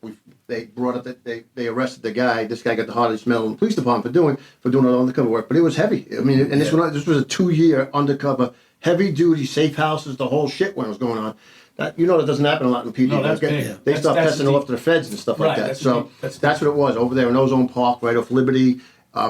they brought up that they arrested the guy. This guy got the hardest smell in the police department for doing all undercover work, but it was heavy. I mean, and this was a 2-year undercover, heavy duty, safe houses, the whole shit when it was going on. That doesn't happen a lot in PD. No, that's They big. They That's- start that's testing deep. off to the feds and stuff like Right, that. that's So deep. That's that's what it was over there in Ozone Park, right off Liberty,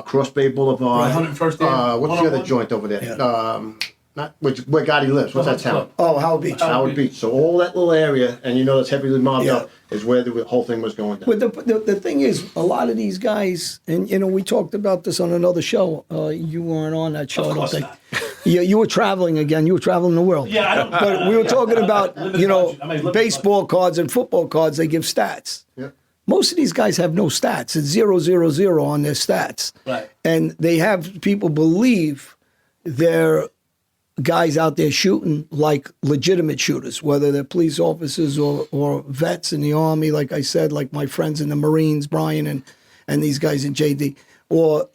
Cross Bay Boulevard. Right, 101st Ave, What's the other 101? joint over there? Yeah. Not where Gotti lives. What's that town? Oh, Howard Beach. Howard Beach. So all that little area, and that's heavily mobbed Yeah. up, is where the whole thing was going down. But the thing is, a lot of these guys, and we talked about this on another show. You weren't on that show, Of I don't course think. not. Yeah, you were traveling again. You were traveling the world. Yeah, I don't. But we were talking about, Limited budget. I mean, limited baseball cards and football cards. They give stats. Yeah. Most of these guys have no stats. It's 0, on their stats. Right. And they have people believe they're guys out there shooting like legitimate shooters, whether they're police officers or vets in the Army, like I said, like my friends in the Marines, Brian and these guys in JD, or,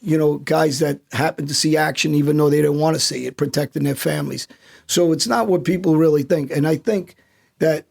guys that happen to see action even though they didn't want to see it, protecting their families. So it's not what people really think. And I think that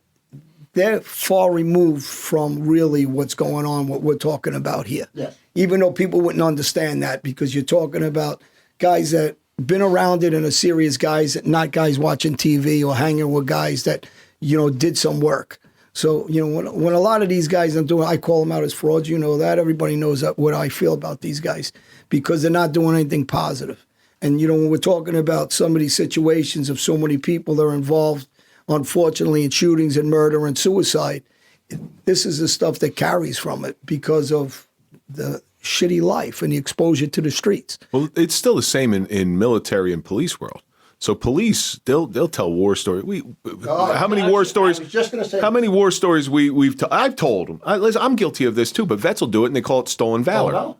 they're far removed from really what's going on, what we're talking about here. Yes. Even though people wouldn't understand that, because you're talking about guys that been around it and are serious guys, not guys watching TV or hanging with guys that, did some work. So, when a lot of these guys I'm doing, I call them out as frauds, that. Everybody knows that what I feel about these guys because they're not doing anything positive. And, when we're talking about some of these situations of so many people that are involved, unfortunately, in shootings and murder and suicide, this is the stuff that carries from it because of the shitty life and the exposure to the streets. Well, it's still the same in military and police world. So police, they'll tell war stories. How many war stories? I was just gonna say- How many war stories I've told them. Listen, I'm guilty of this too, but vets will do it and they call it stolen valor. Oh,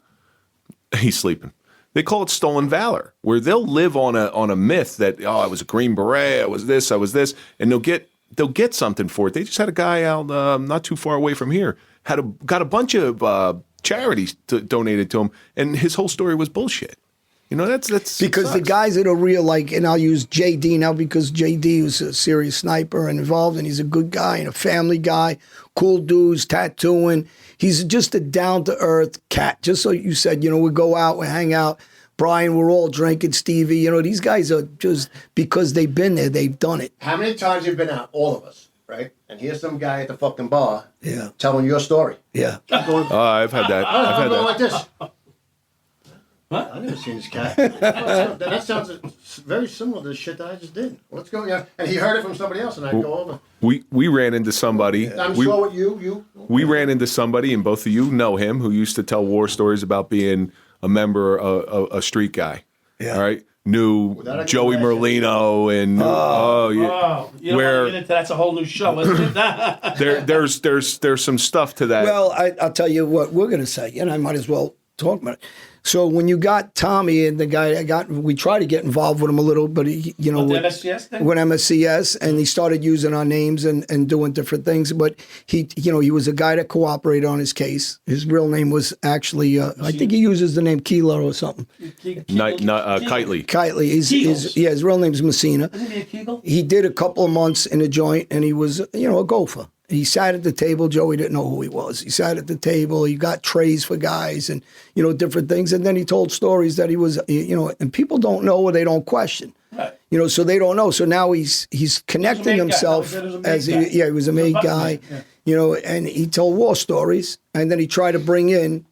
He's sleeping. They call it stolen valor, where they'll live on a myth that I was a Green Beret, I was this, and they'll get something for it. They just had a guy out not too far away from here got a bunch of charities donated to him, and his whole story was bullshit. That's Because the guys that are real, and I'll use JD now because JD was a serious sniper and involved, and he's a good guy and a family guy, cool dudes, tattooing. He's just a down-to-earth cat. Just so you said, we go out, we hang out. Brian, we're all drinking. Stevie, these guys are just, because they've been there, they've done it. How many times you've been out, all of us, right? And here's some guy at the fucking bar Yeah. telling your story. Yeah. I'm going, I've had that. I'm going like this. What? I've never seen this cat. That sounds very similar to the shit that I just did. Let's go. Yeah. And he heard it from somebody else, and I'd go over. We ran into somebody. I'm sure with you. We ran into somebody, and both of you know him, who used to tell war stories about being a member, a street guy. Yeah. All right. Knew Without a Joey connection. Merlino and yeah. Oh, you don't Where- want to get into that's a whole new show, isn't it? there's some stuff to that. Well, I'll tell you what we're going to say, and I might as well talk about it. So when you got Tommy and the guy we tried to get involved with him a little, but he, With the MSCS thing? with MSCS, and he started using our names and doing different things. But he was a guy that cooperated on his case. His real name was actually, I think he uses the name Keeler or something. Kitely. Kitely. Kegels. His real name's Messina. Isn't he a Kegel? He did a couple of months in a joint, and he was, a gopher. He sat at the table. Joey didn't know who he was. He sat at the table. He got trays for guys and, different things. And then he told stories that he was, and people don't know or they don't question. Right. So they don't know. So now he's connecting made guy. himself He was a made as guy. he was a made button guy, man, and he told war stories. And then he tried to bring in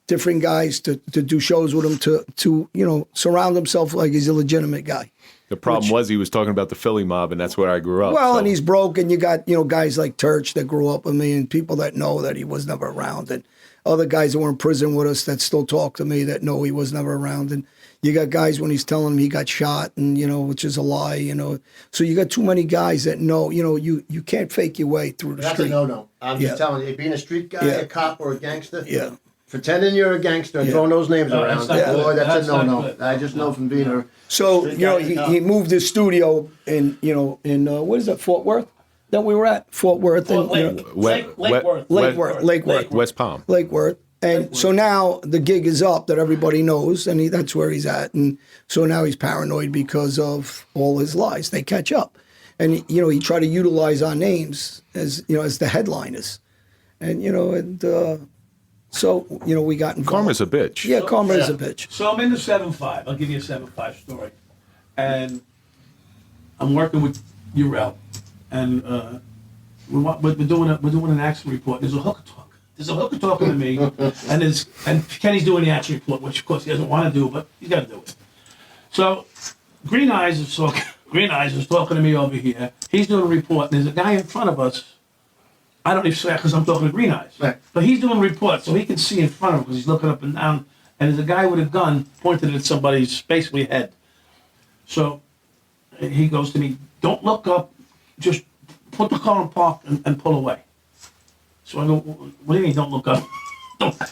different guys to do shows with him to surround himself like he's a legitimate guy. The problem was he was talking about the Philly mob, and that's where I grew up. Well, so. and he's broke, and you got guys like Turch that grew up with me, and people that know that he was never around, and other guys that were in prison with us that still talk to me that know he was never around, and you got guys when he's telling them he got shot, and which is a lie, So you got too many guys that know, you can't fake your way through the That's street. a no-no. I'm just telling you, being a street guy, a cop, or a gangster. Yeah. Pretending you're a gangster and throwing those names around, that's not boy, good. that's That's a not no-no. good. I just know from being a So street guy and a cop. he moved his studio in what is it, Fort Worth? That we were at Fort Worth and Lake Worth. Lake Worth, West Palm. Lake Worth. And so now the gig is up that everybody knows, and that's where he's at. And so now he's paranoid because of all his lies. They catch up, and he tried to utilize our names as the headliners, and so we got involved. Karma's a bitch. Yeah, karma is a bitch. So I'm in the 7-5. I'll give you a 7-5 story. And I'm working with Urel. And we're doing an action report. There's a hooker talking to me. and Kenny's doing the action report, which of course he doesn't want to do, but he's got to do it. So Green Eyes is talking to me over here. He's doing a report, and there's a guy in front of us. I don't even say because I'm talking to Green Eyes. Right. But he's doing a report, so he can see in front of him because he's looking up and down. And there's a guy with a gun pointed at somebody's basically head. So he goes to me, don't look up, just put the car in park and pull away. So I go, what do you mean don't look up?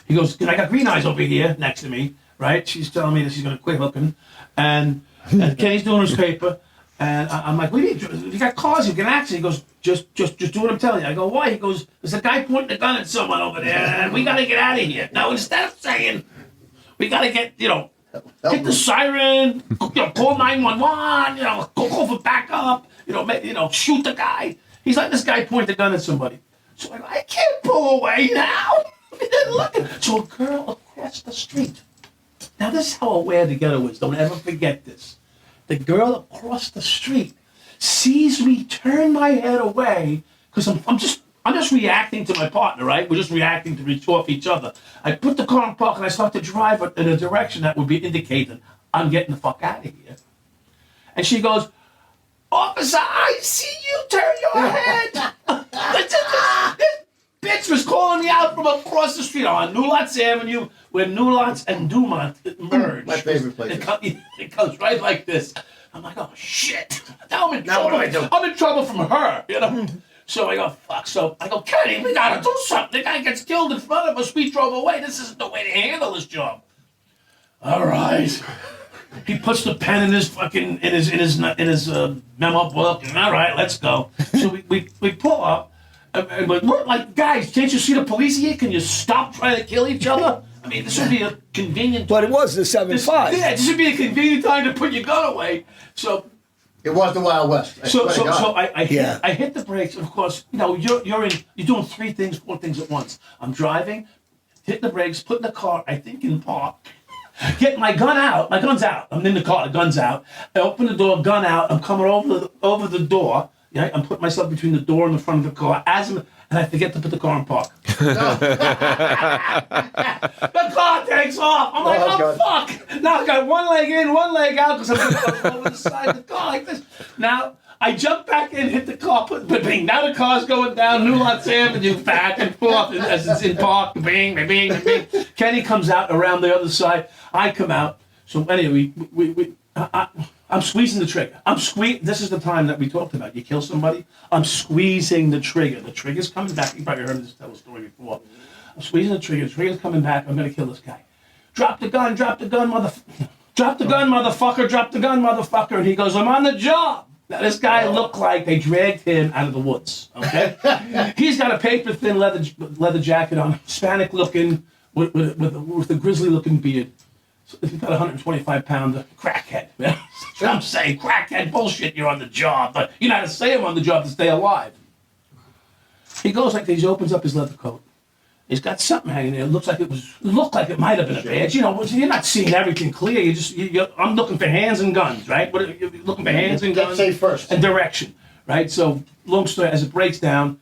He goes, I got Green Eyes over here next to me, right? She's telling me that she's going to quit hooking. And Kenny's doing his paper. And I'm like, what do you mean? You got cars, you can accident. He goes, just do what I'm telling you. I go, why? He goes, there's a guy pointing a gun at someone over there, and we got to get out of here. Now, instead of saying, we got to get, hit the siren, call 911, call for backup, shoot the guy. He's letting this guy point the gun at somebody. So I go, I can't pull away now. So a girl across the street. Now, this is how aware the ghetto is. Don't ever forget this. The girl across the street sees me turn my head away because I'm just reacting to my partner, right? We're just reacting to reach off each other. I put the car in park and I start to drive in a direction that would be indicated I'm getting the fuck out of here. And she goes, officer, I see you turn your head. This bitch was calling me out from across the street on New Lots Avenue where New Lots and Dumont merge. My favorite place. It comes right like this. I'm like, oh shit. Now I'm in Now what trouble. do I do? I'm in trouble from her, So I go, fuck. So I go, Kenny, we gotta do something. The guy gets killed in front of us. We drove away. This isn't the way to handle this job. All right. He puts the pen in his fucking in his memo book. And all right, let's go. So we pull up. And we're like, guys, can't you see the police here? Can you stop trying to kill each other? I mean, this would be a convenient. But it was the 7-5. Yeah, this would be a convenient time to put your gun away. So. It was the Wild West. So I hit the brakes. Of course, you're doing 4 things at once. I'm driving, hitting the brakes, putting the car, I think, in park, getting my gun out. My gun's out. I'm in the car. The gun's out. I open the door, gun out. I'm coming over the door. Yeah, I'm putting myself between the door and the front of the car. And I forget to put the car in park. The car takes off. I'm like, oh fuck! Now I got one leg in, one leg out because I'm over the side of the car like this. Now I jump back in, hit the car, bing. Now the car's going down New Lots Avenue, back and forth as it's in park. Bing, bing, bing, bing. Kenny comes out around the other side. I come out. So anyway, I'm squeezing the trigger. This is the time that we talked about. You kill somebody, I'm squeezing the trigger. The trigger's coming back. You probably heard this tell a story before. I'm squeezing the trigger. The trigger's coming back. I'm going to kill this guy. Drop the gun, motherfucker. Drop the gun, motherfucker. And he goes, I'm on the job. Now, this guy looked like they dragged him out of the woods, okay? He's got a paper-thin leather jacket on, Hispanic looking, with a grizzly-looking beard. So he's got a 125-pound crackhead. That's what I'm saying. Crackhead bullshit, you're on the job. But you know how to say I'm on the job to stay alive. He goes like this, he opens up his leather coat. He's got something hanging there. It looked like it might have been a badge. You're not seeing everything clear. I'm looking for hands and guns, right? You're looking for hands and guns. Say first. And direction, right? So long story, as it breaks down,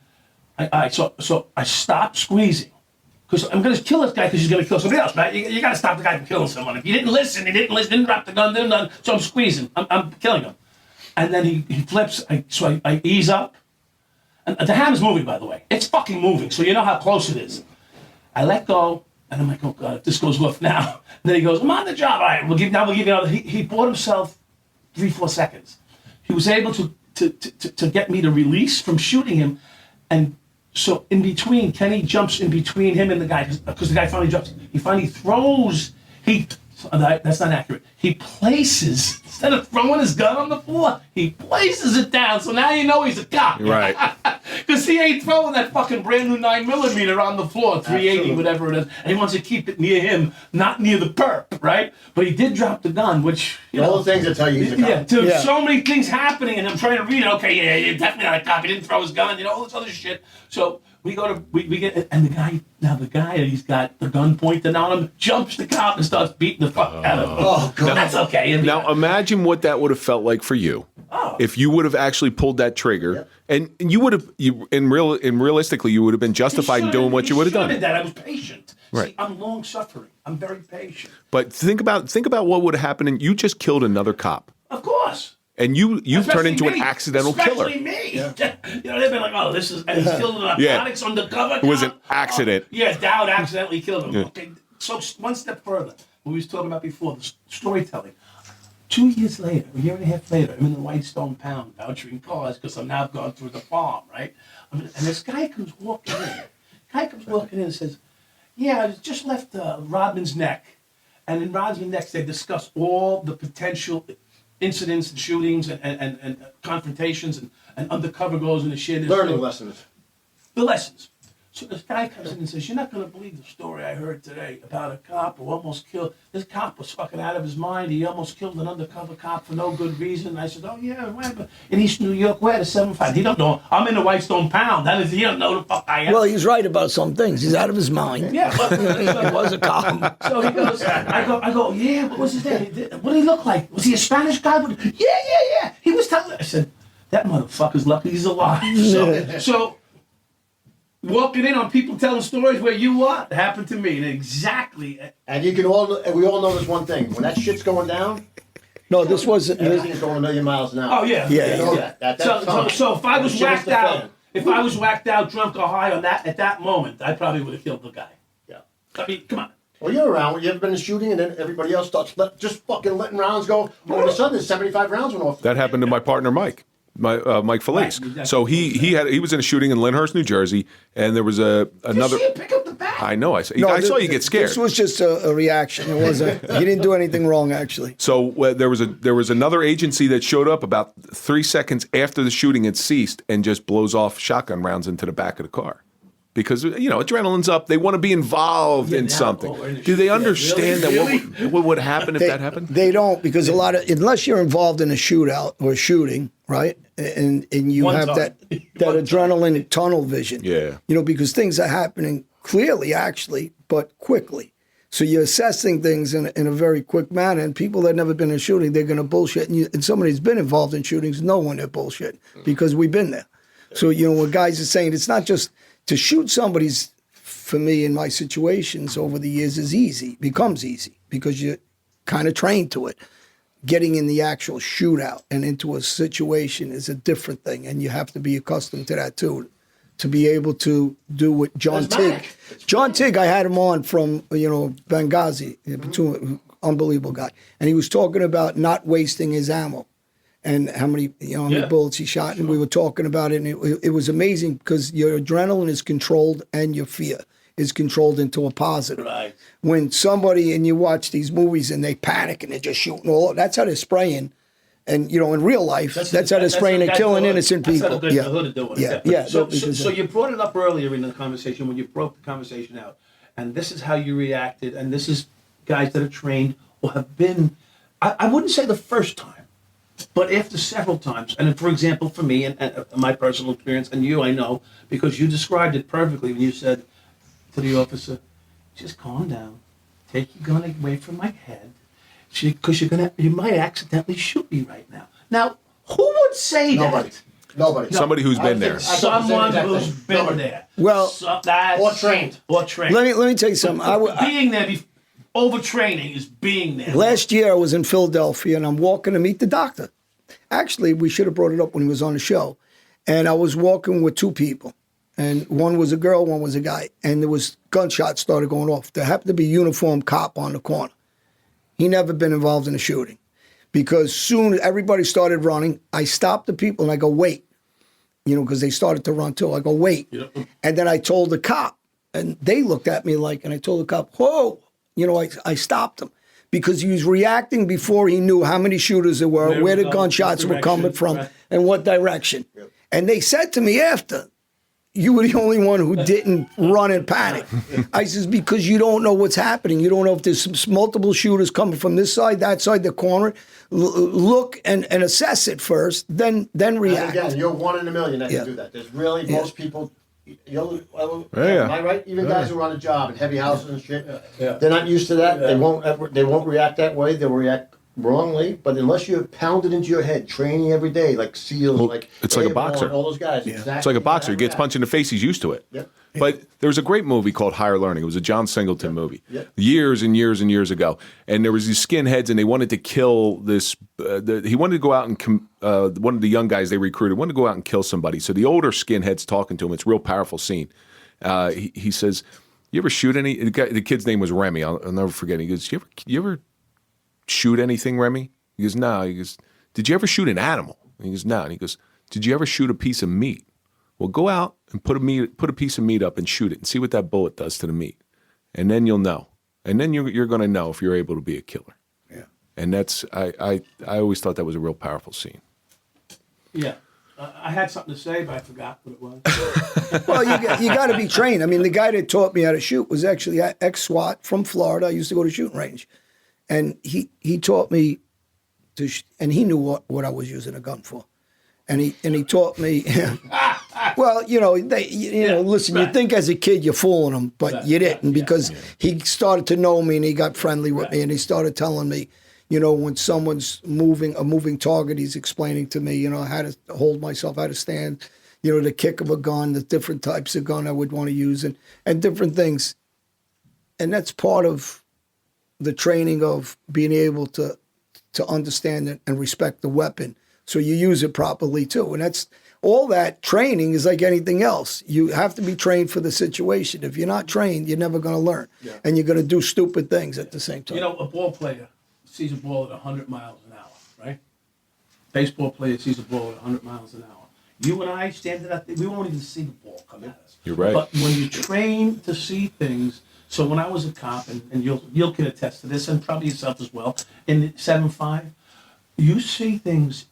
so I stop squeezing. Because I'm going to kill this guy because he's going to kill somebody else, man. You got to stop the guy from killing someone. If you didn't listen, didn't drop the gun, didn't none. So I'm squeezing. I'm killing him. And then he flips. So I ease up. And the hand's moving, by the way. It's fucking moving. So you know how close it is. I let go. And I'm like, oh, God, if this goes off now. And then he goes, I'm on the job. All right, we'll give you another. He bought himself 3-4 seconds. He was able to get me to release from shooting him. And so in between, Kenny jumps in between him and the guy, because the guy finally jumps. He finally throws. That's not accurate. He places, instead of throwing his gun on the floor, he places it down. So now you know he's a cop. Right. Because he ain't throwing that fucking brand new 9mm on the floor, 380, Absolutely. whatever it is. And he wants to keep it near him, not near the perp, right? But he did drop the gun, which, you know. All the things that tell you he's a cop. Yeah, dude, Yeah. so many things happening, and I'm trying to read it. Okay, yeah, you're definitely not a cop. He didn't throw his gun, you know, all this other shit. So we get, and the guy, he's got the gun pointed on him, jumps the cop and starts beating the fuck out of him. Oh, God. That's okay. Now imagine what that would have felt like for you. Oh. If you would have actually pulled that trigger, and you would have, realistically, you would have been justified in doing what you would have done. That I was patient. Right. See, I'm long suffering. I'm very patient. But think about what would have happened, and you just killed another cop, Of course. and you've turned Especially into an me. accidental killer. Especially me. You know, they've been like, oh, this is, and he's killed an narcotics undercover. It was an cop. accident. Oh, yeah, Dowd accidentally killed him. Okay, so one step further, what we was talking about before, the storytelling. 2 years later, a year and a half later, I'm in the Whitestone Pound vouchering cars because I'm now gone through the farm, right? And this guy comes walking in. And says, yeah, I just left Rodman's Neck. And in Rodman's Neck, they discuss all the potential incidents and shootings and confrontations and Undercover goes in the shit. Learning lessons. The lessons. So this guy comes in and says, you're not going to believe the story I heard today about a cop who almost killed, this cop was fucking out of his mind. He almost killed an undercover cop for no good reason. And I said, oh yeah, where? In East New York, where? The 7-5. He don't know. I'm in the Whitestone Pound. That is, he don't know the fuck I am. Well, he's right about some things. He's out of his mind. Yeah, but, He was a cop. so he goes, I go, yeah, what was his name? What did he look like? Was he a Spanish guy? Yeah. He was telling, I said, that motherfucker's lucky he's alive. So walking in on people telling stories where you are, it happened to me. And exactly. And we all know this one thing. When that shit's going down, No, this wasn't. everything's going a million miles an hour. Oh, yeah. Yeah. You know that. At that time. So if I was Shit is whacked the out, fan. if I was whacked out, drunk or high on that at that moment, I probably would have killed the guy. Yeah. I mean, come on. Well, you're around. You ever been in a shooting and then everybody else starts just fucking letting rounds go? All of a sudden, there's 75 rounds went off. That happened to my partner Mike. Mike Felice. Right, exactly. So he was in a shooting in Lyndhurst, New Jersey, and there was another. You pick up the bat. I know. I saw you get scared. This was just a reaction. It wasn't. He didn't do anything wrong, actually. So there was another agency that showed up about 3 seconds after the shooting had ceased and just blows off shotgun rounds into the back of the car. Because, adrenaline's up. They want to be involved in now, something. oh, in a Do they shoot, understand really? that what would happen if that happened? They don't, because unless you're involved in a shootout or shooting, right? And you One have time. that adrenaline tunnel vision. Yeah. Because things are happening clearly, actually, but quickly. So you're assessing things in a very quick manner, and people that have never been in a shooting, they're going to bullshit. And somebody who's been involved in shootings know when they're bullshit because we've been there. So, when guys are saying it's not just to shoot somebody's, for me in my situations over the years, becomes easy because you're kind of trained to it. Getting in the actual shootout and into a situation is a different thing, and you have to be accustomed to that too, to be able to do what John Tigg, I had him on from Benghazi, unbelievable guy, and he was talking about not wasting his ammo. And how many bullets he shot, and we were talking about it, and it was amazing because your adrenaline is controlled and your fear is controlled into a positive. Right. When somebody, and you watch these movies and they panic and they're just shooting that's how they're spraying. And, in real life, that's how they're spraying and killing innocent people. That's how the hood are doing it. Yeah. So you brought it up earlier in the conversation when you broke the conversation out. And this is how you reacted. And this is guys that are trained or have been, I wouldn't say the first time, but after several times. And for example, for me and my personal experience, and you, I know, because you described it perfectly when you said to the officer, just calm down, take your gun away from my head, because you might accidentally shoot me right now. Now, who would say Nobody. that? Nobody. Somebody who's been there. Someone who's been Nobody. there. Well, that's Or trained. Or trained. let me tell you something. Being there, overtraining is being there. Last year I was in Philadelphia and I'm walking to meet the doctor. Actually, we should have brought it up when he was on the show. And I was walking with two people. And one was a girl, one was a guy. And there was gunshots started going off. There happened to be a uniformed cop on the corner. He never been involved in a shooting. Because soon everybody started running. I stopped the people and I go, wait. You know, because they started to run too. I go, wait. Yep. And then I told the cop. And they looked at me like, and I told the cop, whoa. You know, I stopped him. Because he was reacting before he knew how many shooters there were, where the gunshots were coming from, and what direction. Yep. And they said to me after, you were the only one who didn't run and panic. I says, because you don't know what's happening. You don't know if there's multiple shooters coming from this side, that side, the corner. Look and assess it first, then react. And again, you're one in a million that can do that. There's really most people. Am I right? Even guys who run a job in heavy houses and shit, they're not used to that. Yeah. They won't react that way. They'll react wrongly. But unless you pound it into your head, training every day, like SEALs, like it's like a boxer. All those guys. Yeah. Exactly. It's like a boxer. He gets punched in the face. He's used to it. Yep. But there was a great movie called Higher Learning. It was a John Singleton movie years and years and years ago. And there was these skinheads, and they wanted to kill this. He wanted to go out and one of the young guys they recruited wanted to go out and kill somebody. So the older skinhead's talking to him. It's a real powerful scene. He says, "You ever shoot any?" The kid's name was Remy. I'll never forget. He goes, "You ever shoot anything, Remy?" He goes, "No." He goes, "Did you ever shoot an animal?" And he goes, "No." And he goes, "Did you ever shoot a piece of meat?" Well, go out and put a piece of meat up and shoot it and see what that bullet does to the meat, and then you'll know. And then you're going to know if you're able to be a killer. Yeah. And that's I always thought that was a real powerful scene. Yeah. I had something to say, but I forgot what it was. Well, you got to be trained. I mean, the guy that taught me how to shoot was actually ex-SWAT from Florida. I used to go to shooting range, and he taught me to, and he knew what I was using a gun for, and he taught me. Well, listen. You think as a kid you're fooling them, but you didn't because he started to know me and he got friendly with me and he started telling me. You know, when someone's a moving target, he's explaining to me, how to hold myself, how to stand, the kick of a gun, the different types of gun I would want to use and different things. And that's part of the training of being able to understand it and respect the weapon. So you use it properly too. And that's all that training is like anything else. You have to be trained for the situation. If you're not trained, you're never going to learn. Yeah. And you're going to do stupid things at the same time. A ball player sees a ball at 100 miles an hour, right? Baseball player sees a ball at 100 miles an hour. You and I standing out there, we won't even see the ball come at us. You're right. But when you train to see things, so when I was a cop, and you'll can attest to this, and probably yourself as well, in 7.5, you see things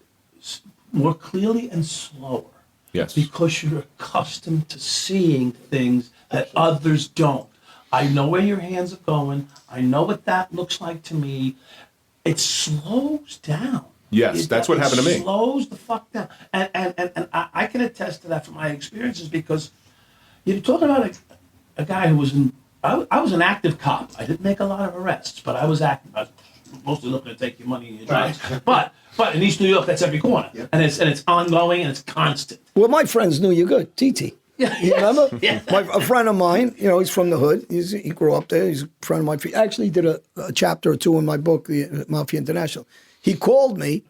more clearly and slower. Yes. Because you're accustomed to seeing things that others don't. I know where your hands are going. I know what that looks like to me. It slows down. Yes, that's what happened to me. It slows the fuck down. And I can attest to that from my experiences because you're talking about a guy who was I was an active cop. I didn't make a lot of arrests, but I was active. I was mostly looking to take your money and your drugs. But in East New York, that's every corner. Yep. And it's ongoing and it's constant. Well, my friends knew you good, TT. You remember? Yeah. A friend of mine, he's from the hood. He grew up there. He's a friend of mine. He actually did a chapter or two in my book, the Mafia International. He called me,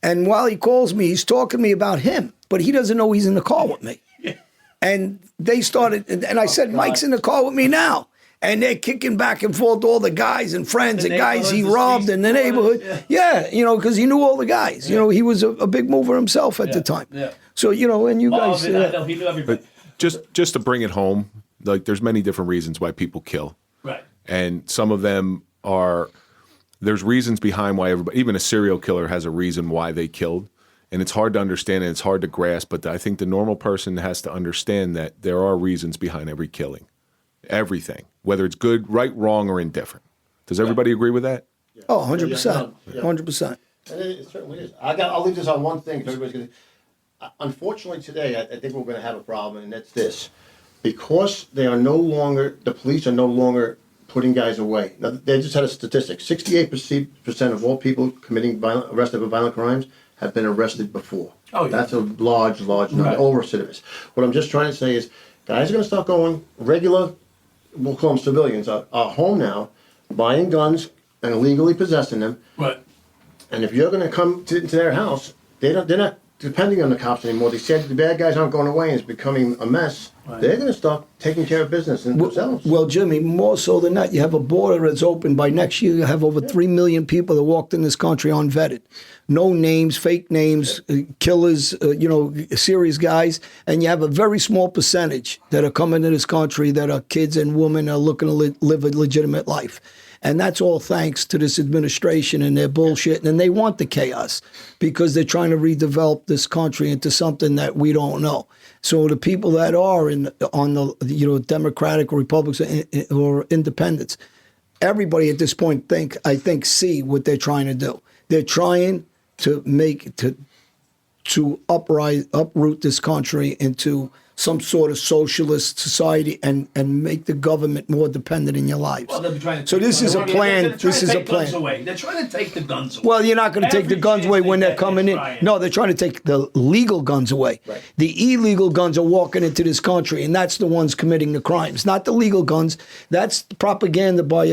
and while he calls me, he's talking to me about him, but he doesn't know he's in the car with me. Yeah. And they started, and I said, Mike's in the car with me now. And they're kicking back and forth all the guys and friends and guys he robbed in the neighborhood. Yeah, because he knew all the guys. He was a big mover himself at the time. Yeah. So, and you guys... he knew everybody. Just to bring it home, like there's many different reasons why people kill. Right. And some of them there's reasons behind why even a serial killer has a reason why they killed. And it's hard to understand and it's hard to grasp, but I think the normal person has to understand that there are reasons behind every killing. Everything. Whether it's good, right, wrong, or indifferent. Does everybody agree with that? Yeah. Oh, 100%. 100%. And it certainly is. I'll leave this on one thing. Everybody's going to... Unfortunately, today, I think we're going to have a problem, and that's this. Because the police are no longer putting guys away. Now, they just had a statistic. 68% of all people arrested for violent crimes have been arrested before. Oh, yeah. That's a large number, Right. over recidivists. What I'm just trying to say is, guys are going to start going regular, we'll call them civilians, are home now, buying guns and illegally possessing them. Right. And if you're going to come to their house, they're not depending on the cops anymore. They said the bad guys aren't going away and it's becoming a mess. Right. They're going to start taking care of business themselves. Well, Jimmy, more so than that, you have a border that's open. By next year, you have over 3 million people that walked in this country unvetted. No names, fake names, killers, serious guys. And you have a very small percentage that are coming to this country that are kids and women are looking to live a legitimate life. And that's all thanks to this administration and their bullshit. And they want the chaos because they're trying to redevelop this country into something that we don't know. So the people that are on the Democratic or Republicans or Independents, everybody at this point I think see what they're trying to do. They're trying to uproot this country into some sort of socialist society and make the government more dependent in your lives. Well, they'll be trying to So take this is a plan. This is a guns plan. away. They're trying to take the guns away. Well, you're not going to take the Every guns chance away they when they're get, coming in. trying. No, they're trying to take the legal guns away. Right. The illegal guns are walking into this country, and that's the ones committing the crimes, not the legal guns. That's propaganda by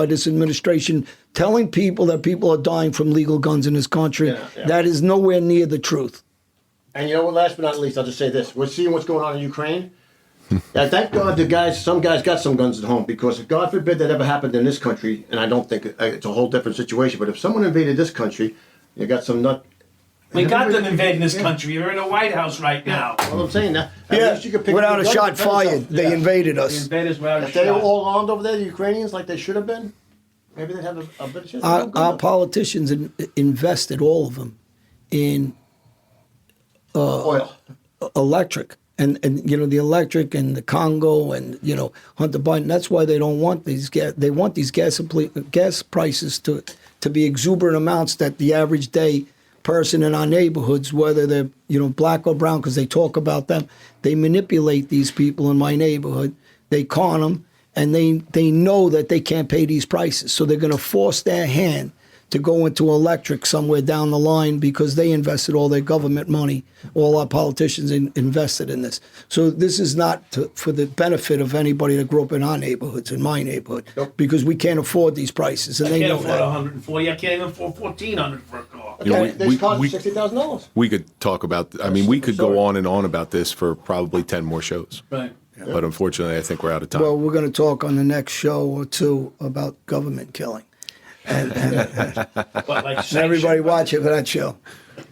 this administration telling people that people are dying from legal guns in this country. Yeah. That is nowhere near the truth. And you know what, last but not least, I'll just say this. We're seeing what's going on in Ukraine. Yeah, thank God some guys got some guns at home, because if God forbid that ever happened in this country, and I don't think it's a whole different situation, but if someone invaded this country, you got some nut... We got them invading this country. You're in the White House right now. Well, I'm saying that. At least you could pick without up a your gun shot and defend fired, yourself. they Yeah. invaded The us. invaders without a If they were shot. all armed over there, the Ukrainians, like they should have been, maybe they'd have a better chance. Our politicians invested, all of them, in Oil. electric. And the electric and the Congo and Hunter Biden. That's why they don't want these gas. They want these gas prices to be exuberant amounts that the average day person in our neighborhoods, whether they're black or brown, because they talk about them, they manipulate these people in my neighborhood. They con them, and they know that they can't pay these prices, so they're going to force their hand to go into electric somewhere down the line because they invested all their government money. All our politicians invested in this. So this is not for the benefit of anybody that grew up in our neighborhoods, in my neighborhood, because we can't afford these prices, and I they can't know afford that. 140. I can't even afford 1,400 for a car. You know, They cost $60,000. we could talk about. I mean, we could go on and on about this for probably 10 more shows. Right. But unfortunately, I think we're out of time. Well, we're going to talk on the next show or two about government killing. And But like everybody watch it for that show.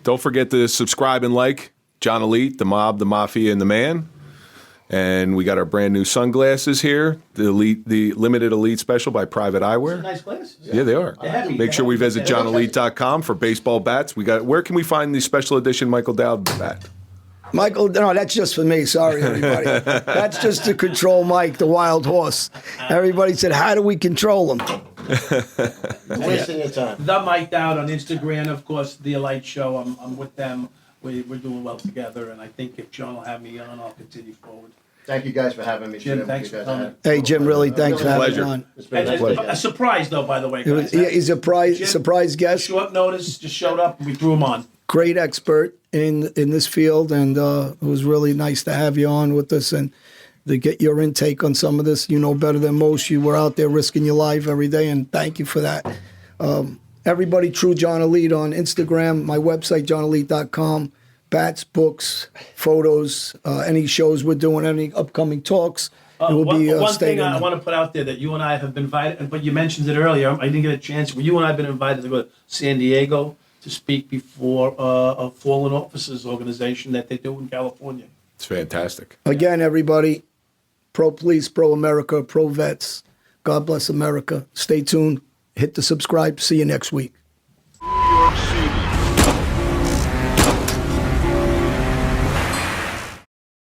Don't forget to subscribe and like John Alite, The Mob, The Mafia, and The Man. And we got our brand new sunglasses here, the limited Elite special by Private Eyewear. Nice glasses. Yeah, they are. They're heavy. Make sure we visit johnelite.com for baseball bats. Where can we find the special edition Michael Dowd bat? Michael, no, that's just for me. Sorry, everybody. That's just to control Mike, the wild horse. Everybody said, how do we control him? Wasting your time. The Mike Dowd on Instagram, of course, the Alite Show. I'm with them. We're doing well together, and I think if John will have me on, I'll continue forward. Thank you guys for having me. Jim, You thanks guys for coming. had- Hey, Jim, really, thanks for having me Pleasure. on. It's been a And nice a pleasure. surprise, though, by the way, guys. He's a surprise guest. Short notice, just showed up, and we threw him on. Great expert in this field, and it was really nice to have you on with us and to get your intake on some of this. You know better than most. You were out there risking your life every day, and thank you for that. Everybody, True John Alite on Instagram, my website, johnalite.com. Bats, books, photos, any shows we're doing, any upcoming talks. It will be One stayed thing I in. want to put out there that you and I have been invited, but you mentioned it earlier. I didn't get a chance. You and I have been invited to go to San Diego to speak before a fallen officers organization that they do in California. It's fantastic. Again, everybody, pro-police, pro-America, pro-vets. God bless America. Stay tuned. Hit the subscribe. See you next week.